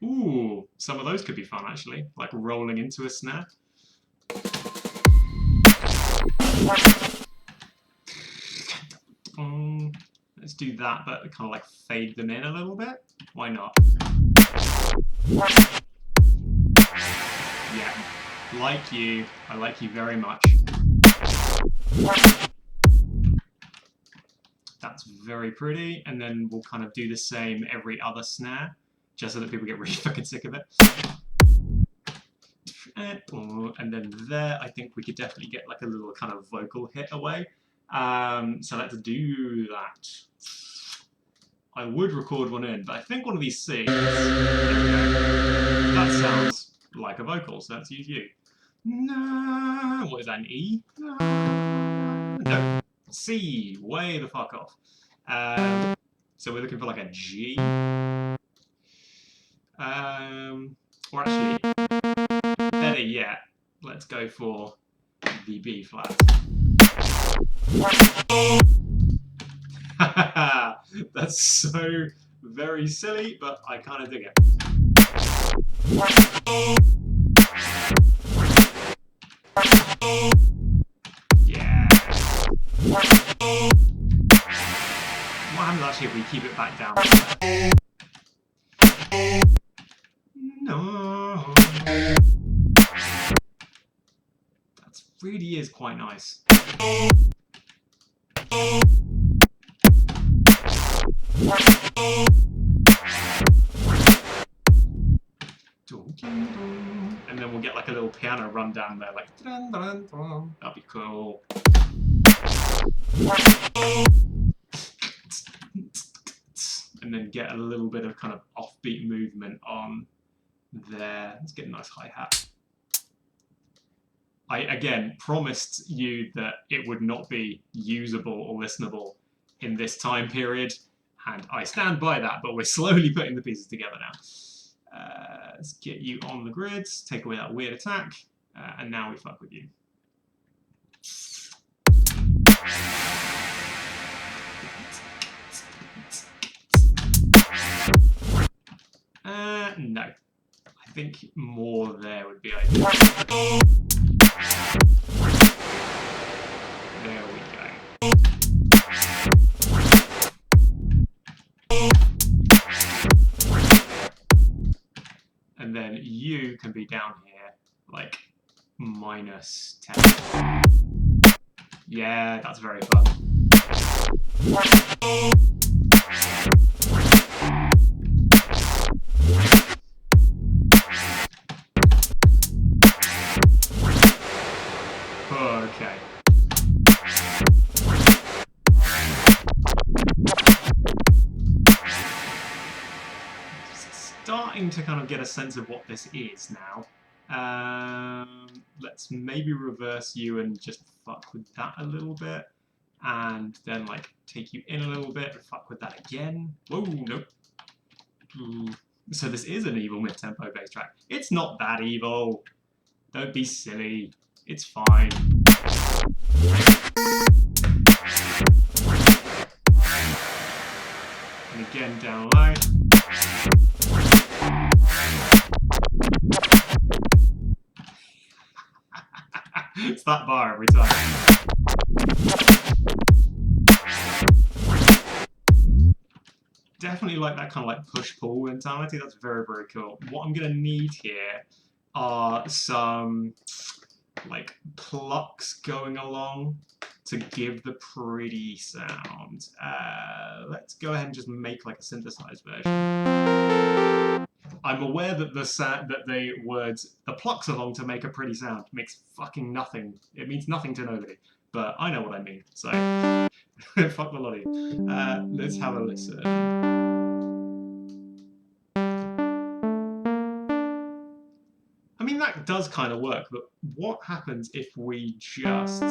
Ooh, some of those could be fun actually, like rolling into a snare. Let's do that, but kind of like fade them in a little bit. Why not? Yeah, like you. I like you very much. That's very pretty, and then we'll kind of do the same every other snare, just so that people get really fucking sick of it. And then there, I think we could definitely get like a little kind of vocal hit away. So let's do that. I would record one in, but I think one of these C's, that sounds like a vocal, so let's use you. No, what is that, an E? No, C, way the fuck off. So we're looking for like a G. Or actually, better yet, let's go for the B flat. That's so very silly, but I kind of dig it. Yeah. What happens actually if we keep it back down? No. That really is quite nice. And then we'll get like a little piano run down there, like that'd be cool. then get a little bit of kind of offbeat movement on there. Let's get a nice hi-hat. I, again, promised you that it would not be usable or listenable in this time period, and I stand by that, but we're slowly putting the pieces together now. Let's get you on the grids, take away that weird attack, and now we fuck with you. No. I think more there would be ideal. There we go. And then you can be down here, like, -10. Yeah, that's very fun. Okay. Starting to kind of get a sense of what this is now. Let's maybe reverse you and just fuck with that a little bit. And then, like, take you in a little bit and fuck with that again. Whoa, nope. So this is an evil mid-tempo bass track. It's not that evil. Don't be silly. It's fine. And again, down low. It's that bar every time. Definitely like that kind of like push-pull mentality. That's very, very cool. What I'm going to need here are some like plucks going along to give the pretty sound. Let's go ahead and just make like a synthesized version. I'm aware that the words "the plucks along to make a pretty sound" makes fucking nothing. It means nothing to nobody, but I know what I mean. So fuck the lot of you. Let's have a listen. I mean, that does kind of work, but what happens if we just...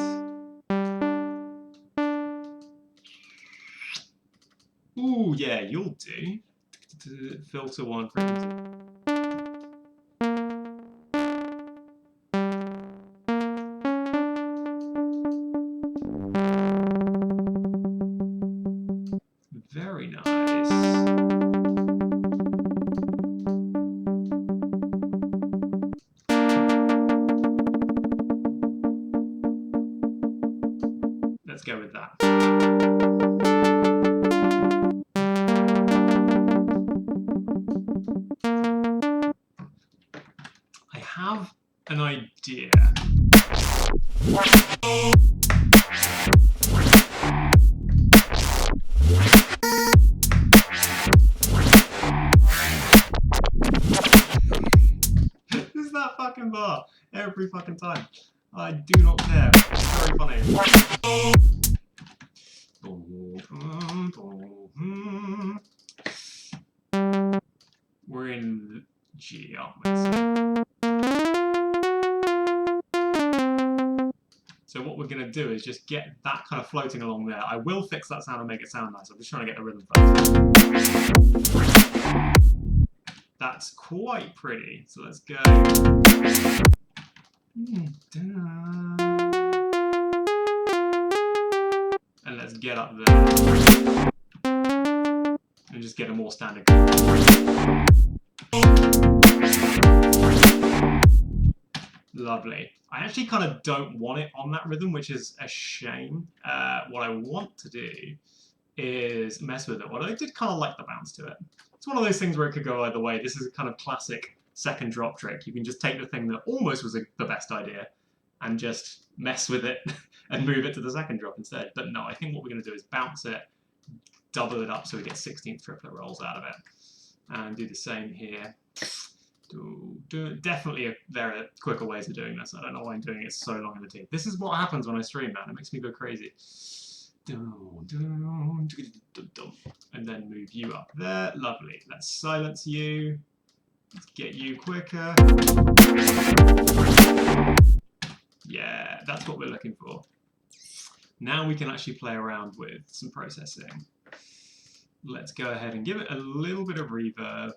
Ooh, yeah, you'll do. Filter one frequency. Very nice. Let's go with that. I have an idea. This is that fucking bar every fucking time. I do not care. It's very funny. We're in G, aren't we? So what we're going to do is just get that kind of floating along there. I will fix that sound and make it sound nice. I'm just trying to get the rhythm first. That's quite pretty. So let's go. And let's get up there. And just get a more standard. Lovely. I actually kind of don't want it on that rhythm, which is a shame. What I want to do is mess with it. Well, I did kind of like the bounce to it. It's one of those things where it could go either way. This is a kind of classic second drop trick. You can just take the thing that almost was the best idea and just mess with it and move it to the second drop instead. But no, I think what we're going to do is bounce it, double it up so we get 16th triplet rolls out of it. And do the same here. Definitely there are quicker ways of doing this. I don't know why I'm doing it so long in the teeth. This is what happens when I stream, man. It makes me go crazy. And then move you up there. Lovely. Let's silence you. Let's get you quicker. Yeah, that's what we're looking for. Now we can actually play around with some processing. Let's go ahead and give it a little bit of reverb.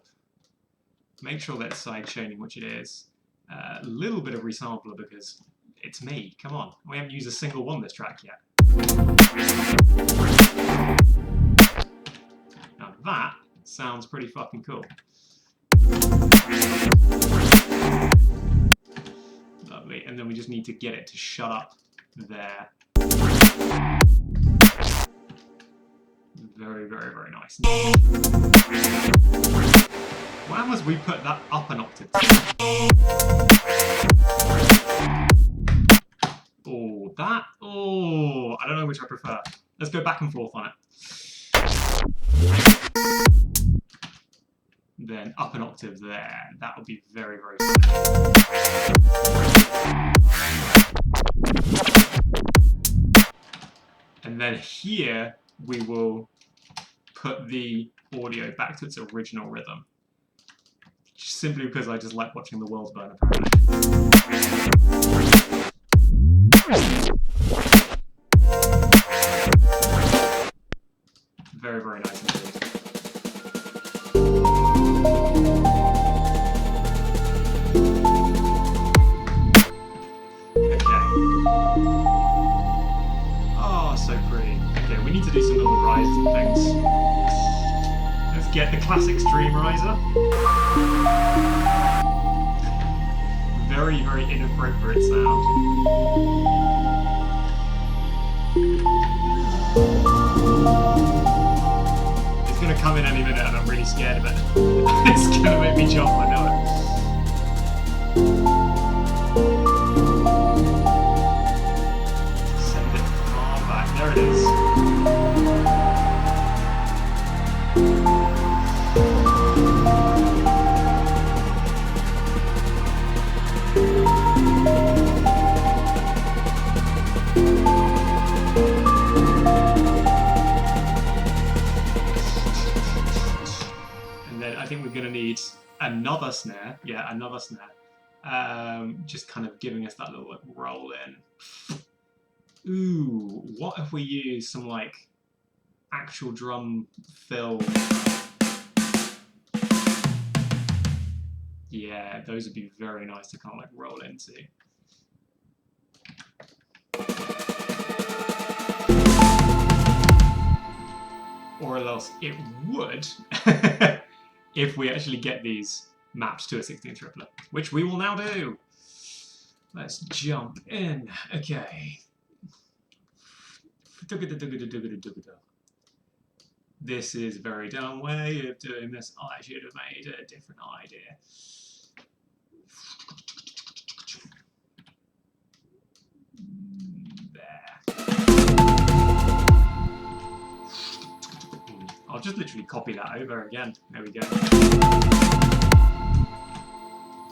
Make sure that's side chaining, which it is. A little bit of resampler because it's me. Come on, we haven't used a single one this track yet. Now that sounds pretty fucking cool. Lovely, and then we just need to get it to shut up there. Very, very, very nice. When was we put that up an octave? Oh, that. Oh, I don't know which I prefer. Let's go back and forth on it. Then up an octave there. That would be very, very fun. And then here we will put the audio back to its original rhythm. Simply because I just like watching the world burn, apparently. Very, very nice indeed. Okay. Oh, so pretty. Okay, we need to do some little rises and things. Let's get the classic stream riser. Very, very inappropriate sound. It's going to come in any minute and I'm really scared of it. It's going to make me jump, I know it. Send it far back. There it is. I think we're going to need another snare. Yeah, another snare. Just kind of giving us that little roll in. Ooh, what if we use some like actual drum fill? Yeah, those would be very nice to kind of like roll into. Or else it would if we actually get these mapped to a 16 triplet, which we will now do. Let's jump in. Okay. This is a very dumb way of doing this. I should have made a different idea. There. I'll just literally copy that over again. There we go.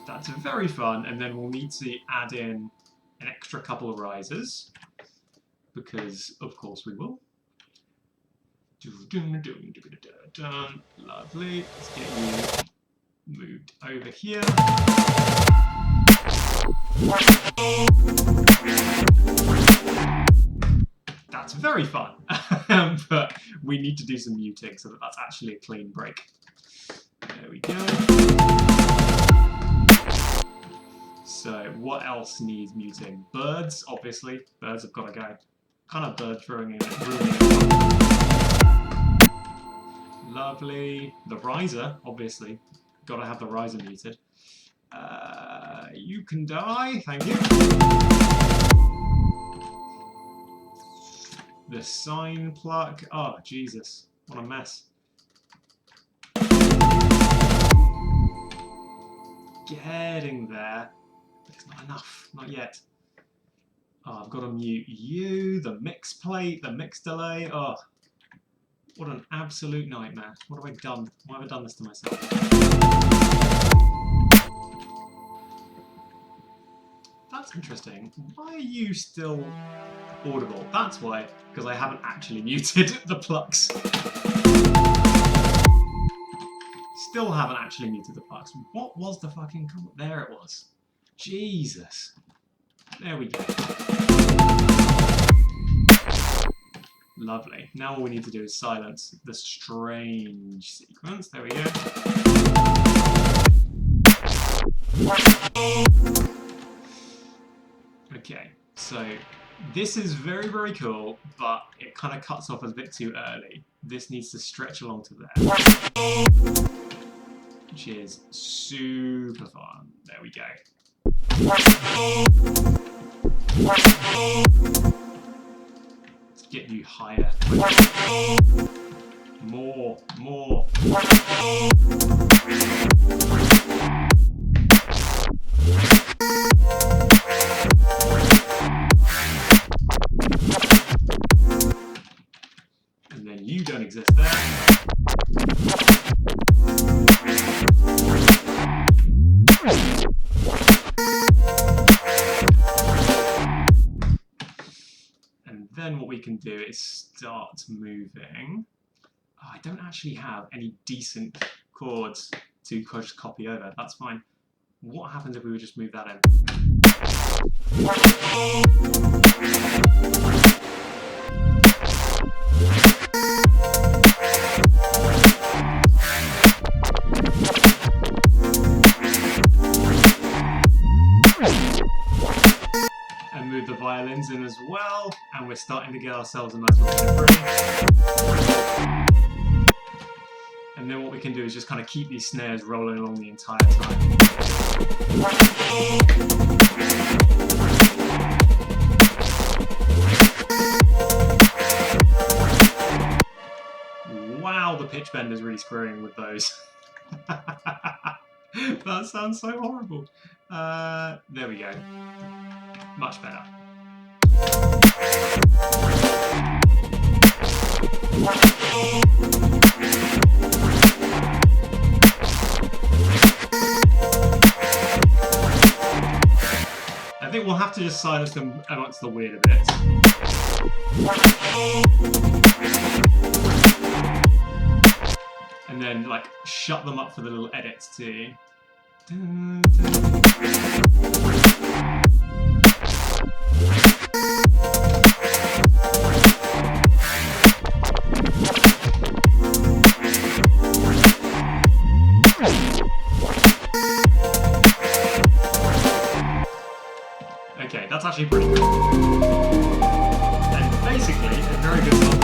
That's very fun, and then we'll need to add in an extra couple of risers, because of course we will. Lovely. Let's get you moved over here. That's very fun, but we need to do some muting so that that's actually a clean break. There we go. So what else needs muting? Birds, obviously. Birds have got to go. Kind of bird throwing in it. Lovely. The riser, obviously. Got to have the riser muted. You can die. Thank you. The sign pluck. Oh, Jesus. What a mess. Getting there. But it's not enough. Not yet. Oh, I've got to mute you, the mix plate, the mix delay. Oh, what an absolute nightmare. What have I done? Why have I done this to myself? That's interesting. Why are you still audible? That's why, because I haven't actually muted the plucks. Still haven't actually muted the plucks. What was the fucking comment? There it was. Jesus. There we go. Lovely. Now all we need to do is silence the strange sequence. There we go. Okay, so this is very, very cool, but it kind of cuts off a bit too early. This needs to stretch along to there, which is super fun. There we go. Let's get you higher. More. And then you don't exist there. And then what we can do is start moving. Oh, I don't actually have any decent chords to just copy over. That's fine. What happens if we would just move that in? And move the violins in as well, and we're starting to get ourselves a nice little bit of. And then what we can do is just kind of keep these snares rolling along the entire time. Wow, the pitch bend is really screwing with those. That sounds so horrible. There we go. Much better. I think we'll have to just silence them amongst the weird a bit. And then, like, shut them up for the little edits too. Okay, that's actually pretty good. And basically, a very good song.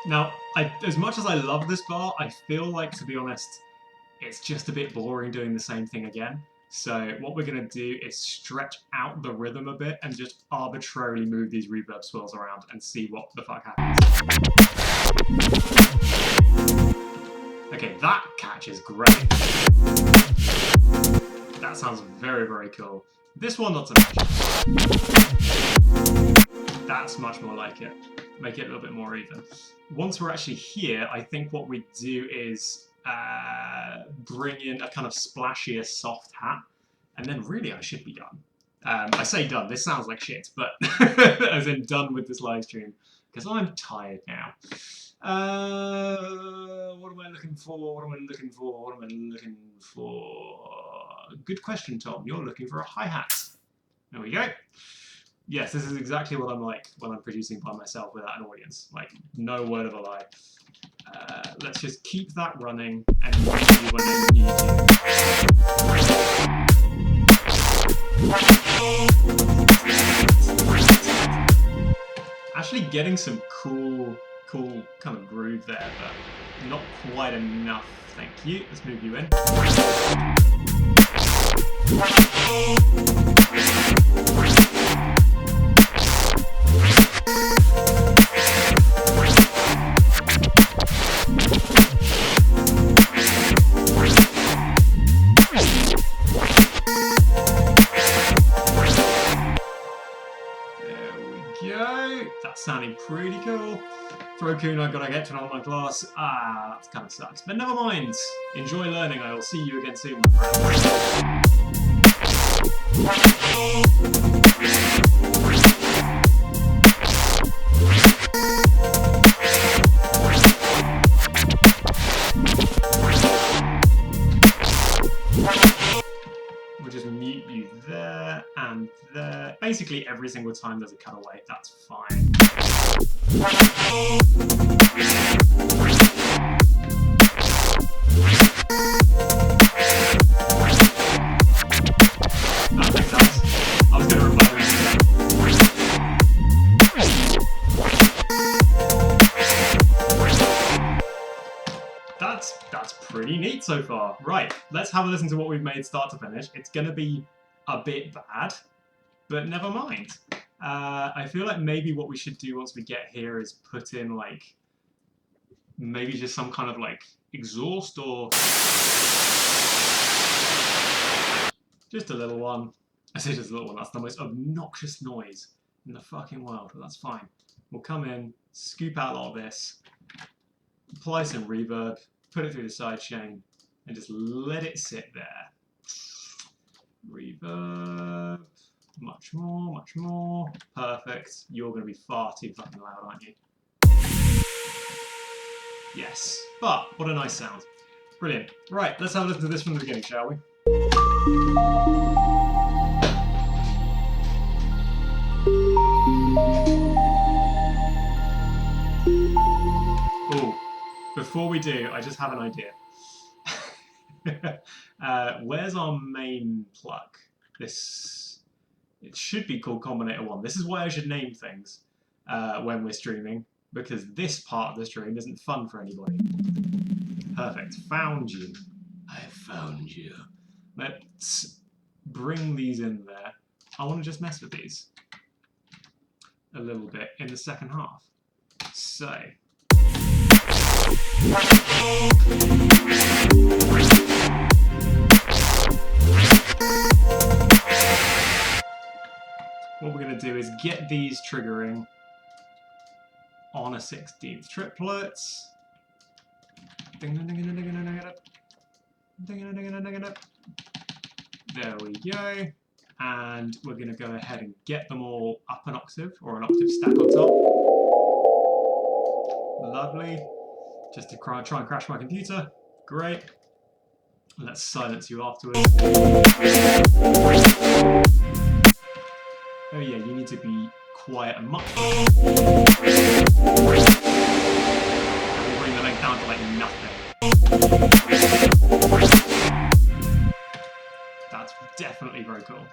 Now, as much as I love this bar, I feel like, to be honest, it's just a bit boring doing the same thing again. So what we're going to do is stretch out the rhythm a bit and just arbitrarily move these reverb swirls around and see what the fuck happens. Okay, that catch is great. That sounds very, very cool. This one, not so much. That's much more like it. Make it a little bit more even. Once we're actually here, I think what we do is bring in a kind of splashier soft hat, and then really I should be done. I say done, this sounds like shit, but as in done with this live stream, because I'm tired now. What am I looking for? What am I looking for? What am I looking for? Good question, Tom. You're looking for a hi-hat. There we go. Yes, this is exactly what I'm like when I'm producing by myself without an audience. Like, no word of a lie. Let's just keep that running and maybe when I need to. Actually getting some cool kind of groove there, but Not quite enough, thank you. Let's move you in. That's sounding pretty cool. Throw Kuna, gotta get to know my class. Ah, that kind of sucks. But never mind. Enjoy learning. I will see you again soon, my friend. We'll just mute you there and there. Basically, every single time there's a cutaway, that's fine. That makes sense. I was going to reply to That's pretty neat so far. Right, let's have a listen to what we've made start to finish. It's going to be a bit bad, but never mind. I feel like maybe what we should do once we get here is put in, like, maybe just some kind of, like, exhaust or just a little one. I say just a little one. That's the most obnoxious noise in the fucking world, but that's fine. We'll come in, scoop out a lot of this, apply some reverb, put it through the sidechain, and just let it sit there. Reverb. Much more, much more. Perfect. You're going to be far too fucking loud, aren't you? Yes. But, what a nice sound. Brilliant. Right, let's have a listen to this from the beginning, shall we? Oh, before we do, I just have an idea. Where's our main plug? It should be called Combinator 1. This is why I should name things when we're streaming, because this part of the stream isn't fun for anybody. Perfect. Found you. I found you. Let's bring these in there. I want to just mess with these a little bit in the second half. So... what we're going to do is get these triggering on a 16th triplet. There we go. And we're going to go ahead and get them all up an octave, or an octave stack on top. Lovely. Just to try and crash my computer. Great. Let's silence you afterwards. Oh yeah, you need to be quiet and much. And we'll bring the length down to like nothing. That's definitely very cool.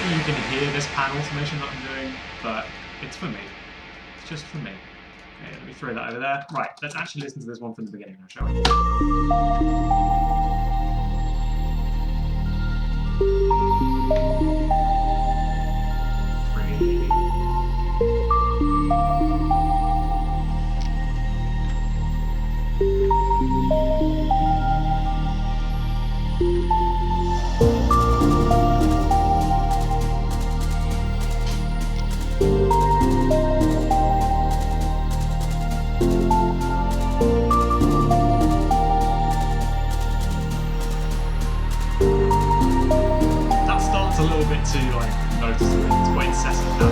You can hear this panel automation that I'm doing, but it's for me. It's just for me. Okay, let me throw that over there. Right, let's actually listen to this one from the beginning now, shall we? Pretty. A little bit too like noticeable. It's quite incessant now.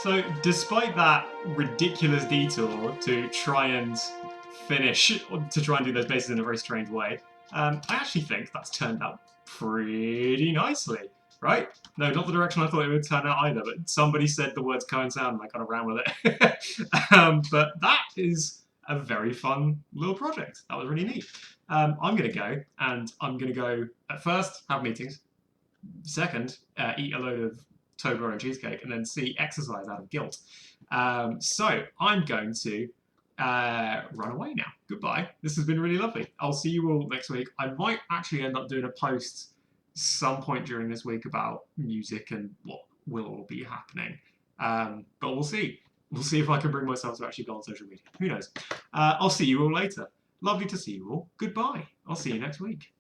So, despite that ridiculous detour to try and do those bases in a very strange way, I actually think that's turned out pretty nicely, right? No, not the direction I thought it would turn out either, but somebody said the words coincide and I got around with it. But that is a very fun little project. That was really neat. I'm going to go, and I'm going to go at first, have meetings. Second, eat a load of Toblerone cheesecake, and then C, exercise out of guilt. So I'm going to run away now. Goodbye. This has been really lovely. I'll see you all next week. I might actually end up doing a post some point during this week about music and what will all be happening. But we'll see. We'll see if I can bring myself to actually go on social media. Who knows? I'll see you all later. Lovely to see you all. Goodbye. I'll see you next week.